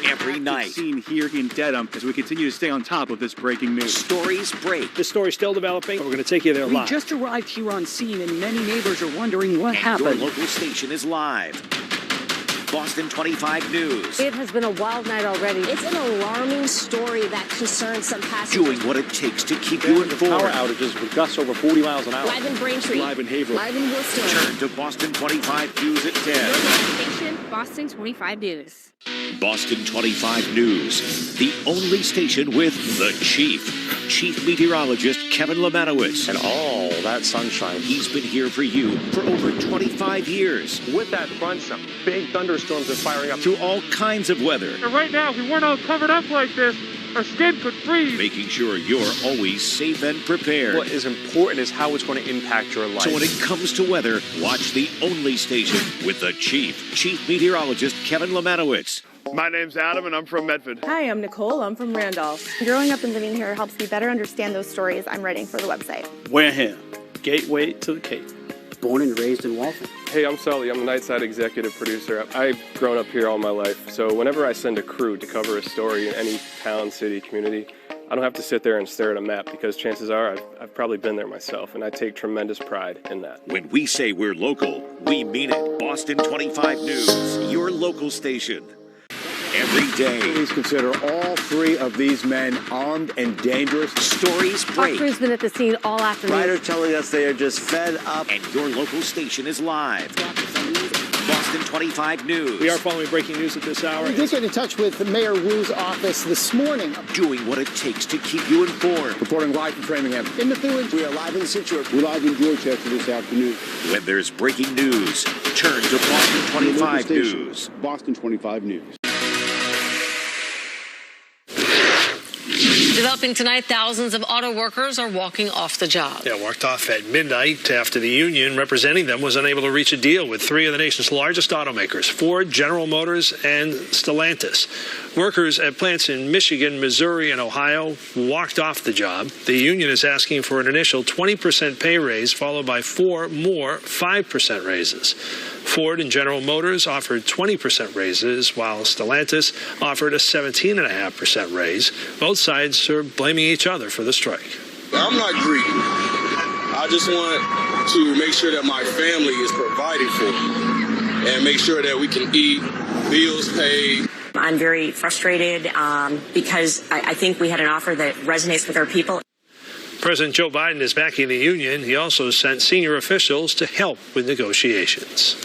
Every night. Seen here in Dedham as we continue to stay on top of this breaking news. Stories break. The story's still developing, but we're going to take you there We live. just arrived here on scene, and many neighbors are wondering what happened. Your local station is live. Boston 25 News. It has been a wild night already. It's an alarming story that concerns some passengers. Doing what it takes to keep you informed. Power outages with gusts over 40 miles an hour. Live in Braintree. Live in Haverhill. Live in Worcester. Turn to Boston 25 News at 10. Your local station, Boston 25 News. Boston 25 News, the only station with the Chief Meteorologist Kevin Lemanowitz. And all that sunshine. He's been here for you for over 25 years. With that front, some big thunderstorms are firing up. Through all kinds of weather. And right now, if we weren't all covered up like this, our skin could freeze. Making sure you're always safe and prepared. What is important is how it's going to impact your life. So when it comes to weather, watch the only station with the Chief Meteorologist Kevin Lemanowitz. My name's Adam, and I'm from Medford. Hi, I'm Nicole. I'm from Randolph. Growing up and living here helps me better understand those stories I'm writing for the website. Wareham, gateway to the Cape. Born and raised in Waltham. Hey, I'm Sully. I'm the Nightside executive producer. I've grown up here all my life, so whenever I send a crew to cover a story in any town, city, community, I don't have to sit there and stare at a map because chances are I've probably been there myself, and I take tremendous pride in that. When we say we're local, we mean it. Boston 25 News, your local station. Every day. Police consider all 3 of these men armed and dangerous. Stories break. Our crew's been at the scene all afternoon. Riders telling us they are just fed up. And your local station is live. Boston 25 News. We are following breaking news at this hour. We did get in touch with Mayor Wu's office this morning. Doing what it takes to keep you informed. Reporting live from Framingham. In Methuen. We are live in Situate. We're live in Dorchester this afternoon. When there's breaking news, turn to Boston 25 News. Boston 25 News. Developing tonight, thousands of auto workers are walking off the job. Yeah, walked off at midnight after the union representing them was unable to reach a deal with 3 of the nation's largest automakers, Ford, General Motors, and Stellantis. Workers at plants in Michigan, Missouri, and Ohio walked off the job. The union is asking for an initial 20% pay raise, followed by 4 more 5% raises. Ford and General Motors offered 20% raises, while Stellantis offered a 17.5% raise. Both sides are blaming each other for the strike. I'm not greedy. I just want to make sure that my family is provided for and make sure that we can eat, bills paid. I'm very frustrated because I think we had an offer that resonates with our people. President Joe Biden is backing the union. He also sent senior officials to help with negotiations.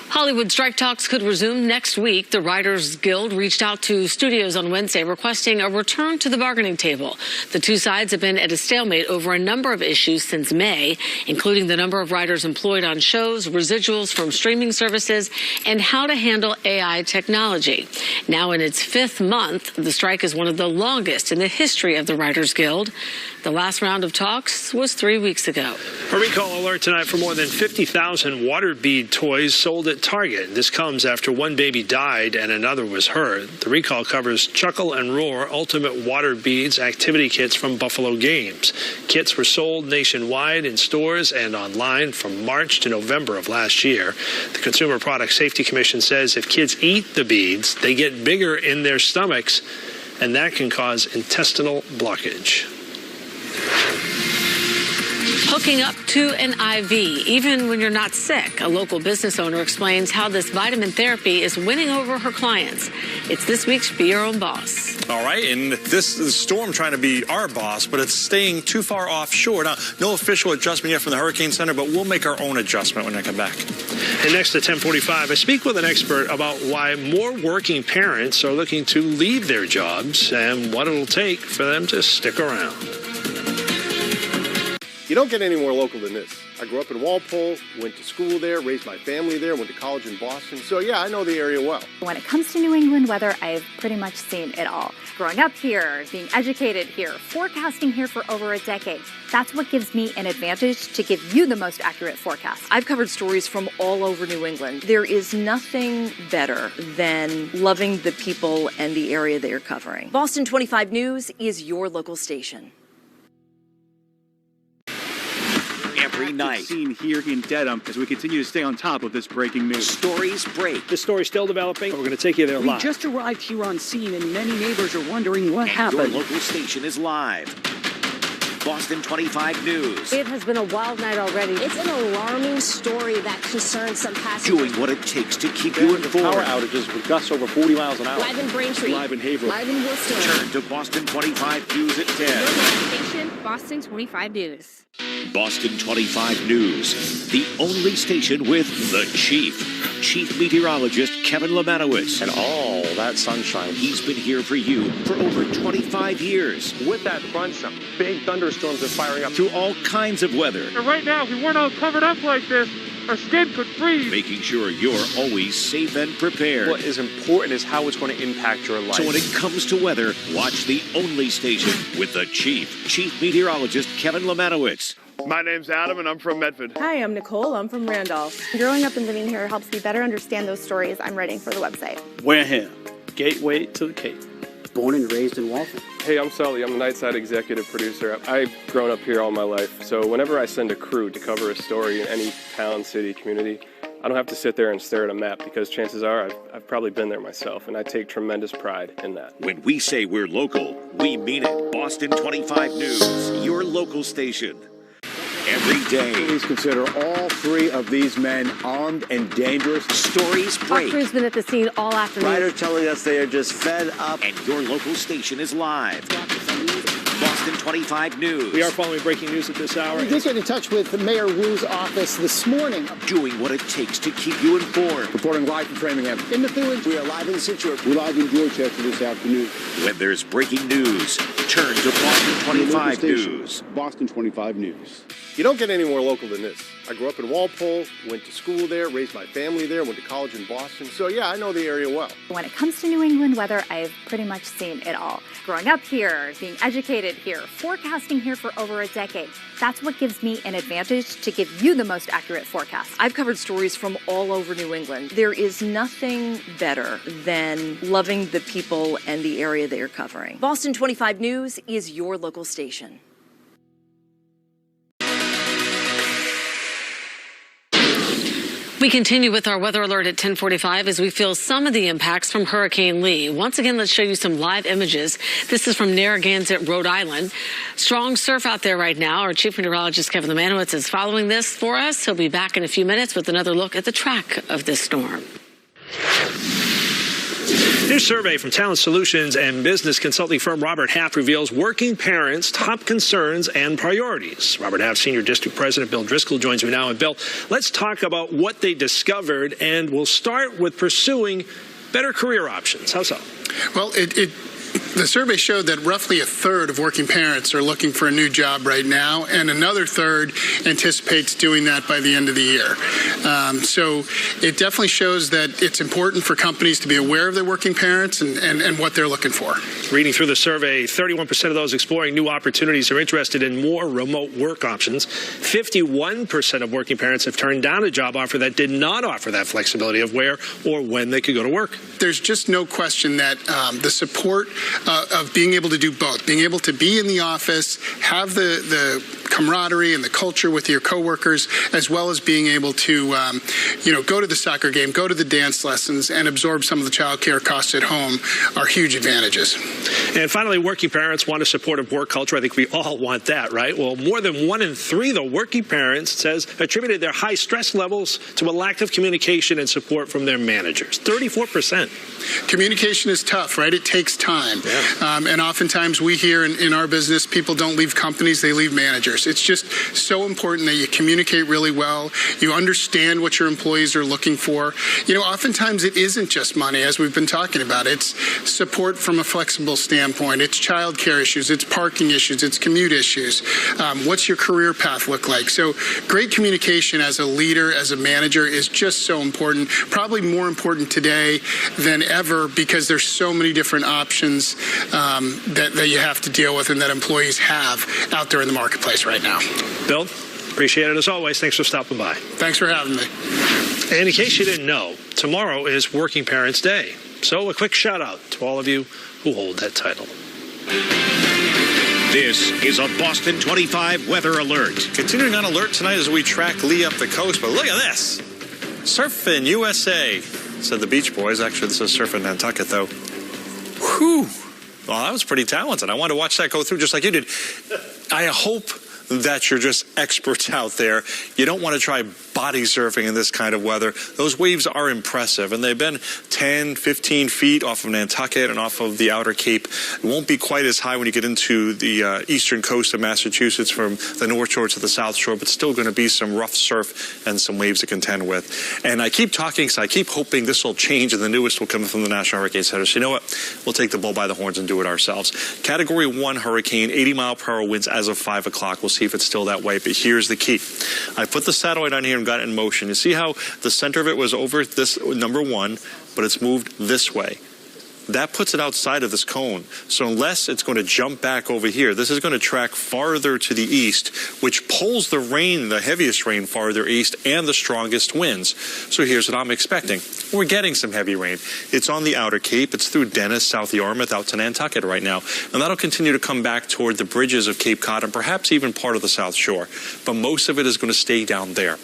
Hollywood strike talks could resume next week. The Writers Guild reached out to studios on Wednesday requesting a return to the bargaining table. The two sides have been at a stalemate over a number of issues since May, including the number of writers employed on shows, residuals from streaming services, and how to handle AI technology. Now in its 5th month, the strike is one of the longest in the history of the Writers Guild. The last round of talks was 3 weeks ago. A recall alert tonight for more than 50,000 water bead toys sold at Target. This comes after one baby died and another was hurt. The recall covers Chuckle and Roar Ultimate Water Beads activity kits from Buffalo Games. Kits were sold nationwide in stores and online from March to November of last year. The Consumer Product Safety Commission says if kids eat the beads, they get bigger in their stomachs, and that can cause intestinal blockage. Hooking up to an IV, even when you're not sick. A local business owner explains how this vitamin therapy is winning over her clients. It's this week's Be Your Own Boss. All right, and this is Storm trying to be our boss, but it's staying too far offshore. Now, no official adjustment yet from the Hurricane Center, but we'll make our own adjustment when I come back. And next at 10:45, I speak with an expert about why more working parents are looking to leave their jobs and what it'll take for them to stick around. You don't get any more local than this. I grew up in Walpole, went to school there, raised my family there, went to college in Boston. So yeah, I know the area well. When it comes to New England weather, I've pretty much seen it all. Growing up here, being educated here, forecasting here for over a decade. That's what gives me an advantage to give you the most accurate forecast. I've covered stories from all over New England. There is nothing better than loving the people and the area that you're covering. Boston 25 News is your local station. Every night. Seen here in Dedham as we continue to stay on top of this breaking news. Stories break. This story's still developing. We're going to take you there We live. just arrived here on scene, and many neighbors are wondering what happened. Your local station is live. Boston 25 News. It has been a wild night already. It's an alarming story that concerns some passengers. Doing what it takes to keep you informed. Power outages with gusts over 40 miles an hour. Live in Braintree. Live in Haverhill. Live in Worcester. Turn to Boston 25 News at 10. Your local station, Boston 25 News. Boston 25 News, the only station with the Chief Meteorologist Kevin Lemanowitz. And all that sunshine. He's been here for you for over 25 years. With that front, some big thunderstorms are firing up. Through all kinds of weather. And right now, if we weren't all covered up like this, our skin could freeze. Making sure you're always safe and prepared. What is important is how it's going to impact your life. So when it comes to weather, watch the only station with the Chief Meteorologist Kevin Lemanowitz. My name's Adam, and I'm from Medford. Hi, I'm Nicole. I'm from Randolph. Growing up and living here helps me better understand those stories I'm writing for the website. Wareham, gateway to the Cape. Born and raised in Waltham. Hey, I'm Sully. I'm the Nightside executive producer. I've grown up here all my life, so whenever I send a crew to cover a story in any town, city, community, I don't have to sit there and stare at a map because chances are I've probably been there myself, and I take tremendous pride in that. When we say we're local, we mean it. Boston 25 News, your local station. Every day. Please consider all 3 of these men armed and dangerous. Stories break. Our crew's been at the scene all afternoon. Riders telling us they are just fed up. And your local station is live. Boston 25 News. We are following breaking news at this hour. We did get in touch with Mayor Wu's office this morning. Doing what it takes to keep you informed. Reporting live from Framingham. In the village. We are live in Situate. We're live in Dorchester this afternoon. When there's breaking news, turn to Boston 25 News. Boston 25 News. You don't get any more local than this. I grew up in Walpole, went to school there, raised my family there, went to college in Boston. So yeah, I know the area well. When it comes to New England weather, I've pretty much seen it all. Growing up here, being educated educated here, forecasting here for over a decade. That's what gives me an advantage to give you the most accurate forecast. I've covered stories from all over New England. There is nothing better than loving the people and the area that you're covering. Boston 25 News is your local station. We continue with our weather alert at 10:45 as we feel some of the impacts from Hurricane Lee. Once again, let's show you some live images. This is from Narragansett, Rhode Island. Strong surf out there right now. Our chief meteorologist, Kevin Lemanowitz, is following this for us. He'll be back in a few minutes with another look at the track of this storm. New survey from Talent Solutions and business consulting firm Robert Half reveals working parents' top concerns and priorities. Robert Half Senior District President Bill Driscoll joins me now. And Bill, let's talk about what they discovered, and we'll start with pursuing better career options. How so? Well, the survey showed that roughly a third of working parents are looking for a new job right now, and another third anticipates doing that by the end of the year. So it definitely shows that it's important for companies to be aware of their working parents and what they're looking for. Reading through the survey, 31% of those exploring new opportunities are interested in more remote work options. 51% of working parents have turned down a job offer that did not offer that flexibility of where or when they could go to work. There's just no question that the support of being able to do both, being able to be in the office, have the camaraderie and the culture with your coworkers, as well as being able to, go to the soccer game, go to the dance lessons, and absorb some of the child care costs at home are huge advantages. And finally, working parents want a supportive work culture. I think we all want that, right? Well, more than 1 in 3, though, working parents says attributed their high stress levels to a lack of communication and support from their managers. 34%. Communication is tough, right? It takes time. Yeah. And oftentimes we hear in our business, people don't leave companies, they leave managers. It's just so important that you communicate really well. You understand what your employees are looking for. Oftentimes it isn't just money, as we've been talking about. It's support from a flexible standpoint. It's child care issues. It's parking issues. It's commute issues. What's your career path look like? So great communication as a leader, as a manager, is just so important. Probably more important today than ever, because there's so many different options that you have to deal with and that employees have out there in the marketplace right now. Bill, appreciate it as always. Thanks for stopping by. Thanks for having me. And in case you didn't know, tomorrow is Working Parents Day. So a quick shout out to all of you who hold that title. This is a Boston 25 weather alert. Continuing on alert tonight as we track Lee up the coast, but look at this. Surfing USA, said the Beach Boys. Actually, this is Surfing Nantucket, though. Whew. Well, that was pretty talented. I wanted to watch that go through just like you did. I hope that you're just experts out there. You don't want to try body surfing in this kind of weather. Those waves are impressive, and they've been 10, 15 feet off of Nantucket and off of the Outer Cape. It won't be quite as high when you get into the eastern coast of Massachusetts from the North Shore to the South Shore, but still going to be some rough surf and some waves to contend with. And I keep talking because I keep hoping this will change and the newest will come from the National Hurricane Center. So you know what? We'll take the bull by the horns and do it ourselves. Category 1 hurricane, 80-mile-per-hour winds as of 5 o'clock. We'll see if it's still that way, but here's the key. I put the satellite on here and got it in motion. You see how the center of it was over this number 1, but it's moved this way. That puts it outside of this cone. So unless it's going to jump back over here, this is going to track farther to the east, which pulls the rain, the heaviest rain, farther east and the strongest winds. So here's what I'm expecting. We're getting some heavy rain. It's on the Outer Cape. It's through Dennis, South Yarmouth, out to Nantucket right now. And that'll continue to come back toward the bridges of Cape Cod and perhaps even part of the South Shore. But most of it is going to stay down there.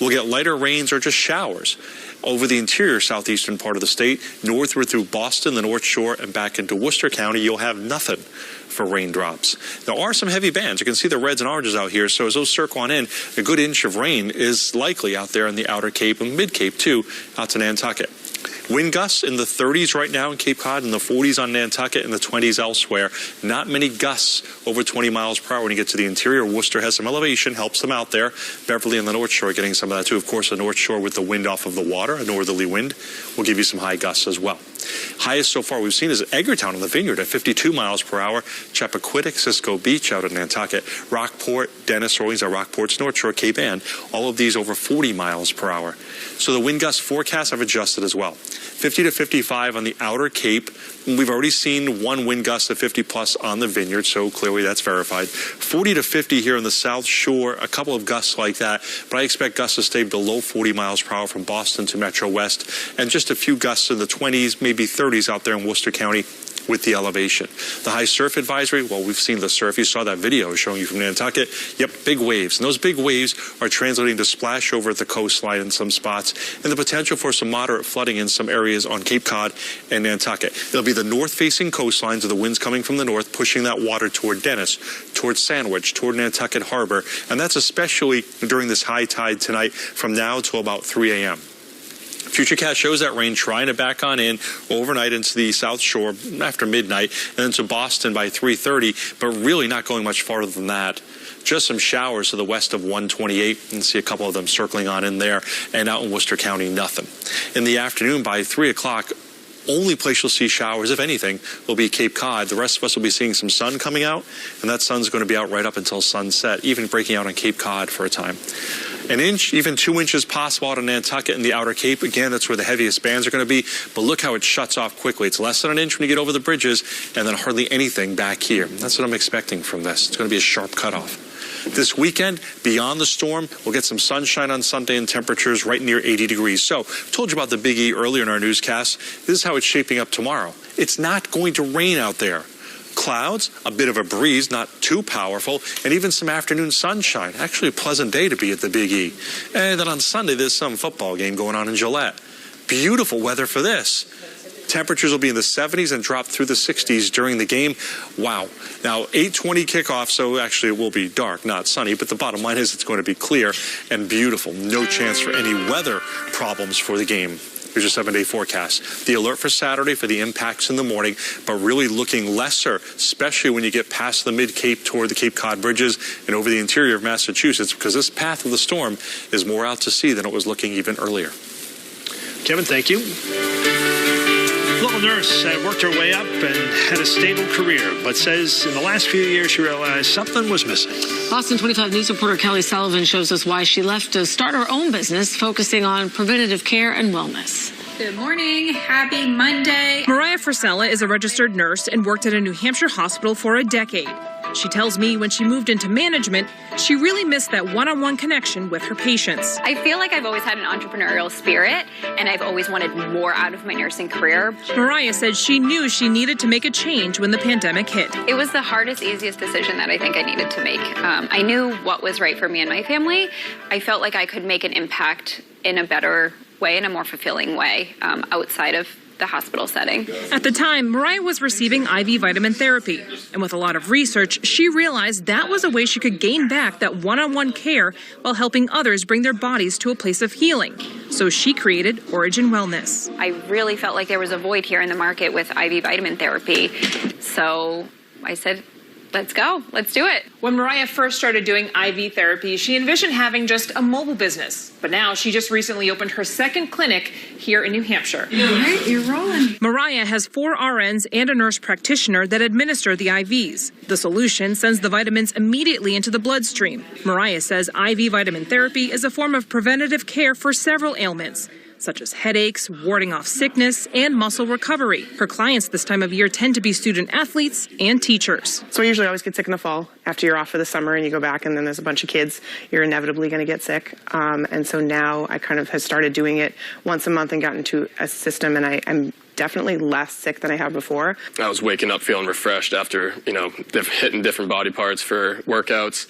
We'll get lighter rains or just showers over the interior southeastern part of the state, northward through Boston, the North Shore, and back into Worcester County. You'll have nothing for raindrops. There are some heavy bands. You can see the reds and oranges out here. So as those circle on in, a good inch of rain is likely out there in the Outer Cape and Mid-Cape, too, out to Nantucket. Wind gusts in the 30s right now in Cape Cod, in the 40s on Nantucket, and the 20s elsewhere. Not many gusts over 20 miles per hour when you get to the interior. Worcester has some elevation, helps them out there. Beverly and the North Shore getting some of that too. Of course, the North Shore with the wind off of the water, a northerly wind, will give you some high gusts as well. Highest so far we've seen is Edgartown in the Vineyard at 52 miles per hour. Chappaquiddick, Cisco Beach out in Nantucket, Rockport, Dennis, Orleans, Rockport's North Shore, Cape Ann, all of these over 40 miles per hour. So the wind gust forecasts have adjusted as well. 50 to 55 on the outer Cape. We've already seen one wind gust of 50 plus on the Vineyard, so clearly that's verified. 40 to 50 here on the South Shore, a couple of gusts like that, but I expect gusts to stay below 40 miles per hour from Boston to Metro West, and just a few gusts in the 20s, maybe 30s out there in Worcester County with the elevation. The high surf advisory, well, we've seen the surf. You saw that video showing you from Nantucket. Yep, big waves. And those big waves are translating to splash over at the coastline in some spots and the potential for some moderate flooding in some areas on Cape Cod and Nantucket. It'll be the north-facing coastlines of the winds coming from the north, pushing that water toward Dennis, toward Sandwich, toward Nantucket Harbor. And that's especially during this high tide tonight from now till about 3 a.m. Futurecast shows that rain trying to back on in overnight into the South Shore after midnight and then to Boston by 3:30, but really not going much farther than that. Just some showers to the west of 128 and see a couple of them circling on in there, and out in Worcester County, nothing. In the afternoon by 3 o'clock, only place you'll see showers, if anything, will be Cape Cod. The rest of us will be seeing some sun coming out, and that sun's going to be out right up until sunset, even breaking out on Cape Cod for a time. An inch, even 2 inches possible out of Nantucket and the outer Cape. Again, that's where the heaviest bands are going to be, but look how it shuts off quickly. It's less than an inch when you get over the bridges, and then hardly anything back here. That's what I'm expecting from this. It's going to be a sharp cutoff. This weekend, beyond the storm, we'll get some sunshine on Sunday and temperatures right near 80 degrees. So, I told you about the Big E earlier in our newscast. This is how it's shaping up tomorrow. It's not going to rain out there. Clouds, a bit of a breeze, not too powerful, and even some afternoon sunshine. Actually a pleasant day to be at the Big E. And then on Sunday, there's some football game going on in Gillette. Beautiful weather for this. Temperatures will be in the 70s and drop through the 60s during the game. Wow. Now, 8:20 kickoff, so actually it will be dark, not sunny, but the bottom line is it's going to be clear and beautiful. No chance for any weather problems for the game. Here's your 7-day forecast. The alert for Saturday for the impacts in the morning, but really looking lesser, especially when you get past the mid-Cape toward the Cape Cod bridges and over the interior of Massachusetts, because this path of the storm is more out to sea than it was looking even earlier. Kevin, thank you. Local nurse worked her way up and had a stable career, but says in the last few years she realized something was missing. Boston 25 News reporter Kelly Sullivan shows us why she left to start her own business focusing on preventative care and wellness. Good morning. Happy Monday. Mariah Frisella is a registered nurse and worked at a New Hampshire hospital for a decade. She tells me when she moved into management, she really missed that one-on-one connection with her patients. I feel like I've always had an entrepreneurial spirit, and I've always wanted more out of my nursing career. Mariah said she knew she needed to make a change when the pandemic hit. It was the hardest, easiest decision that I think I needed to make. I knew what was right for me and my family. I felt like I could make an impact in a better way, in a more fulfilling way, outside of the hospital setting. At the time, Mariah was receiving IV vitamin therapy, and with a lot of research, she realized that was a way she could gain back that one-on-one care while helping others bring their bodies to a place of healing. So she created Origin Wellness. I really felt like there was a void here in the market with IV vitamin therapy. So I said, let's go. Let's do it. When Mariah first started doing IV therapy, she envisioned having just a mobile business. But now she just recently opened her second clinic here in New Hampshire. All right, you're rolling. Mariah has 4 RNs and a nurse practitioner that administer the IVs. The solution sends the vitamins immediately into the bloodstream. Mariah says IV vitamin therapy is a form of preventative care for several ailments, such as headaches, warding off sickness, and muscle recovery. Her clients this time of year tend to be student athletes and teachers. So I usually always get sick in the fall after you're off for the summer and you go back and then there's a bunch of kids, you're inevitably going to get sick. And so now I kind of have started doing it once a month and gotten into a system, and I'm definitely less sick than I have before. I was waking up feeling refreshed after, hitting different body parts for workouts.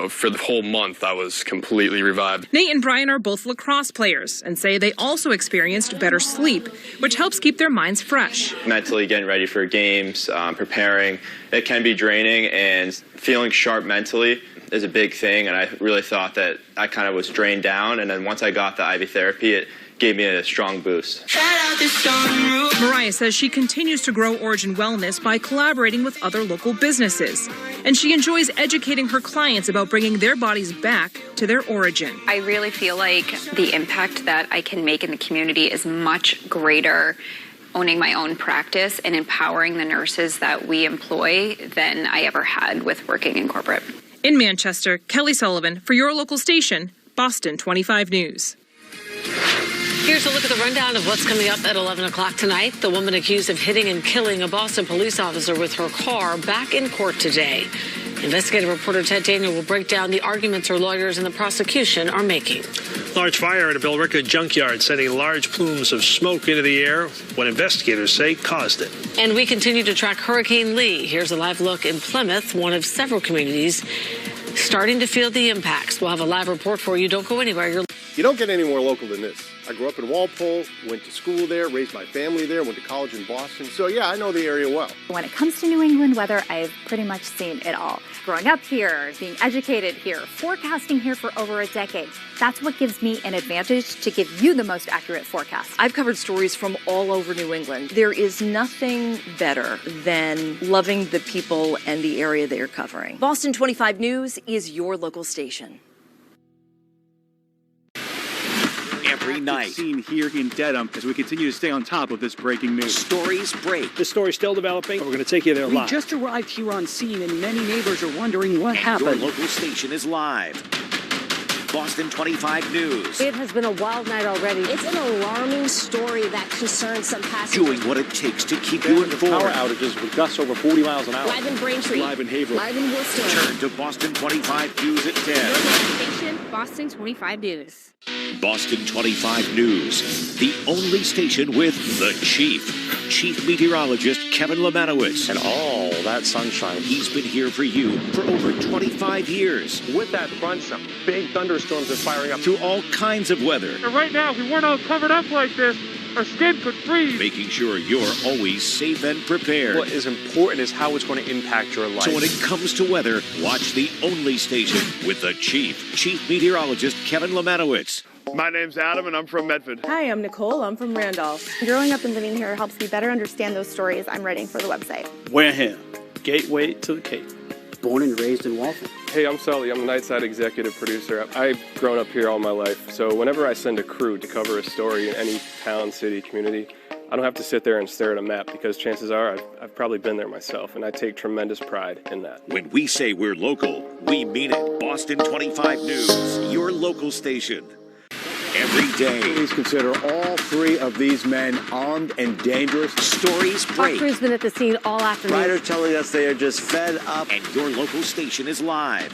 For the whole month, I was completely revived. Nate and Brian are both lacrosse players and say they also experienced better sleep, which helps keep their minds fresh. Mentally getting ready for games, preparing, it can be draining, and feeling sharp mentally is a big thing. And I really thought that I kind of was drained down. And then once I got the IV therapy, it gave me a strong boost. Mariah says she continues to grow Origin Wellness by collaborating with other local businesses. And she enjoys educating her clients about bringing their bodies back to their origin. I really feel like the impact that I can make in the community is much greater owning my own practice and empowering the nurses that we employ than I ever had with working in corporate. In Manchester, Kelly Sullivan for your local station, Boston 25 News. Here's a look at the rundown of what's coming up at 11 o'clock tonight. The woman accused of hitting and killing a Boston police officer with her car back in court today. Investigative reporter Ted Daniel will break down the arguments her lawyers and the prosecution are making. Large fire at a Billerica junkyard sending large plumes of smoke into the air. What investigators say caused it. And we continue to track Hurricane Lee. Here's a live look in Plymouth, one of several communities starting to feel the impacts. We'll have a live report for you. Don't go anywhere. You don't get any more local than this. I grew up in Walpole, went to school there, raised my family there, went to college in Boston. So yeah, I know the area well. When it comes to New England weather, I've pretty much seen it all. Growing up here, being educated here, forecasting here for over a decade. That's what gives me an advantage to give you the most accurate forecast. I've covered stories from all over New England. There is nothing better than loving the people and the area that you're covering. Boston 25 News is your local station. Every night. Scene here in Dedham as we continue to stay on top of this breaking news. Stories break. The story's still developing. We're going to take you there We live. just arrived here on scene and many neighbors are wondering what happened. Your local station is live. Boston 25 News. It has been a wild night already. It's an alarming story that concerns some passengers. Doing what it takes to keep you informed. Power outages with gusts over 40 miles an hour. Live in Braintree. Live in Haverhill. Live in Worcester. Turn to Boston 25 News at 10. Your station, Boston 25 News. Boston 25 News, the only station with the Chief Meteorologist Kevin Lemanowitz. And all that sunshine. He's been here for you for over 25 years. With that front, some big thunderstorms are firing up. Through all kinds of weather. Right now, if we weren't all covered up like this, our skin could freeze. Making sure you're always safe and prepared. What is important is how it's going to impact your life. So when it comes to weather, watch the only station with the Chief Meteorologist Kevin Lemanowitz. My name's Adam, and I'm from Medford. Hi, I'm Nicole. I'm from Randolph. Growing up and living here helps me better understand those stories I'm writing for the website. Wareham, gateway to the Cape. Born and raised in Waltham. Hey, I'm Sully. I'm the Nightside executive producer. I've grown up here all my life, so whenever I send a crew to cover a story in any town, city, community, I don't have to sit there and stare at a map because chances are I've probably been there myself, and I take tremendous pride in that. When we say we're local, we mean it. Boston 25 News, your local station. Every day. Please consider all three of these men armed and dangerous. Stories Our break. crew's been at the scene all afternoon. Riders telling us they are just fed up. And your local station is live.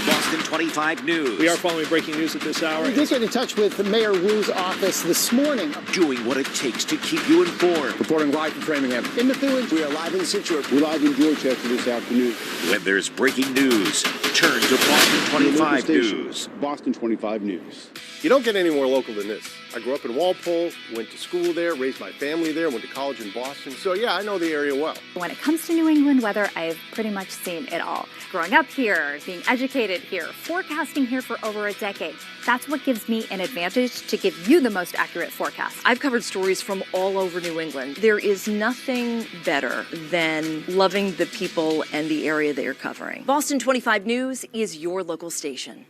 Boston 25 News. We are following breaking news at this hour. We did get in touch with Mayor Wu's office this morning. Doing what it takes to keep you informed. Reporting live from Framingham. In Methuen, We are live in Situate. We're live in Dorchester this afternoon. When there's breaking news, turn to Boston 25 News. Boston 25 News. You don't get any more local than this. I grew up in Walpole, went to school there, raised my family there, went to college in Boston. So yeah, I know the area well. When it comes to New England weather, I've pretty much seen it all. Growing up here, being educated here, forecasting here for over a decade. That's what gives me an advantage to give you the most accurate forecast. I've covered stories from all over New England. There is nothing better than loving the people and the area that you're covering. Boston 25 News is your local station.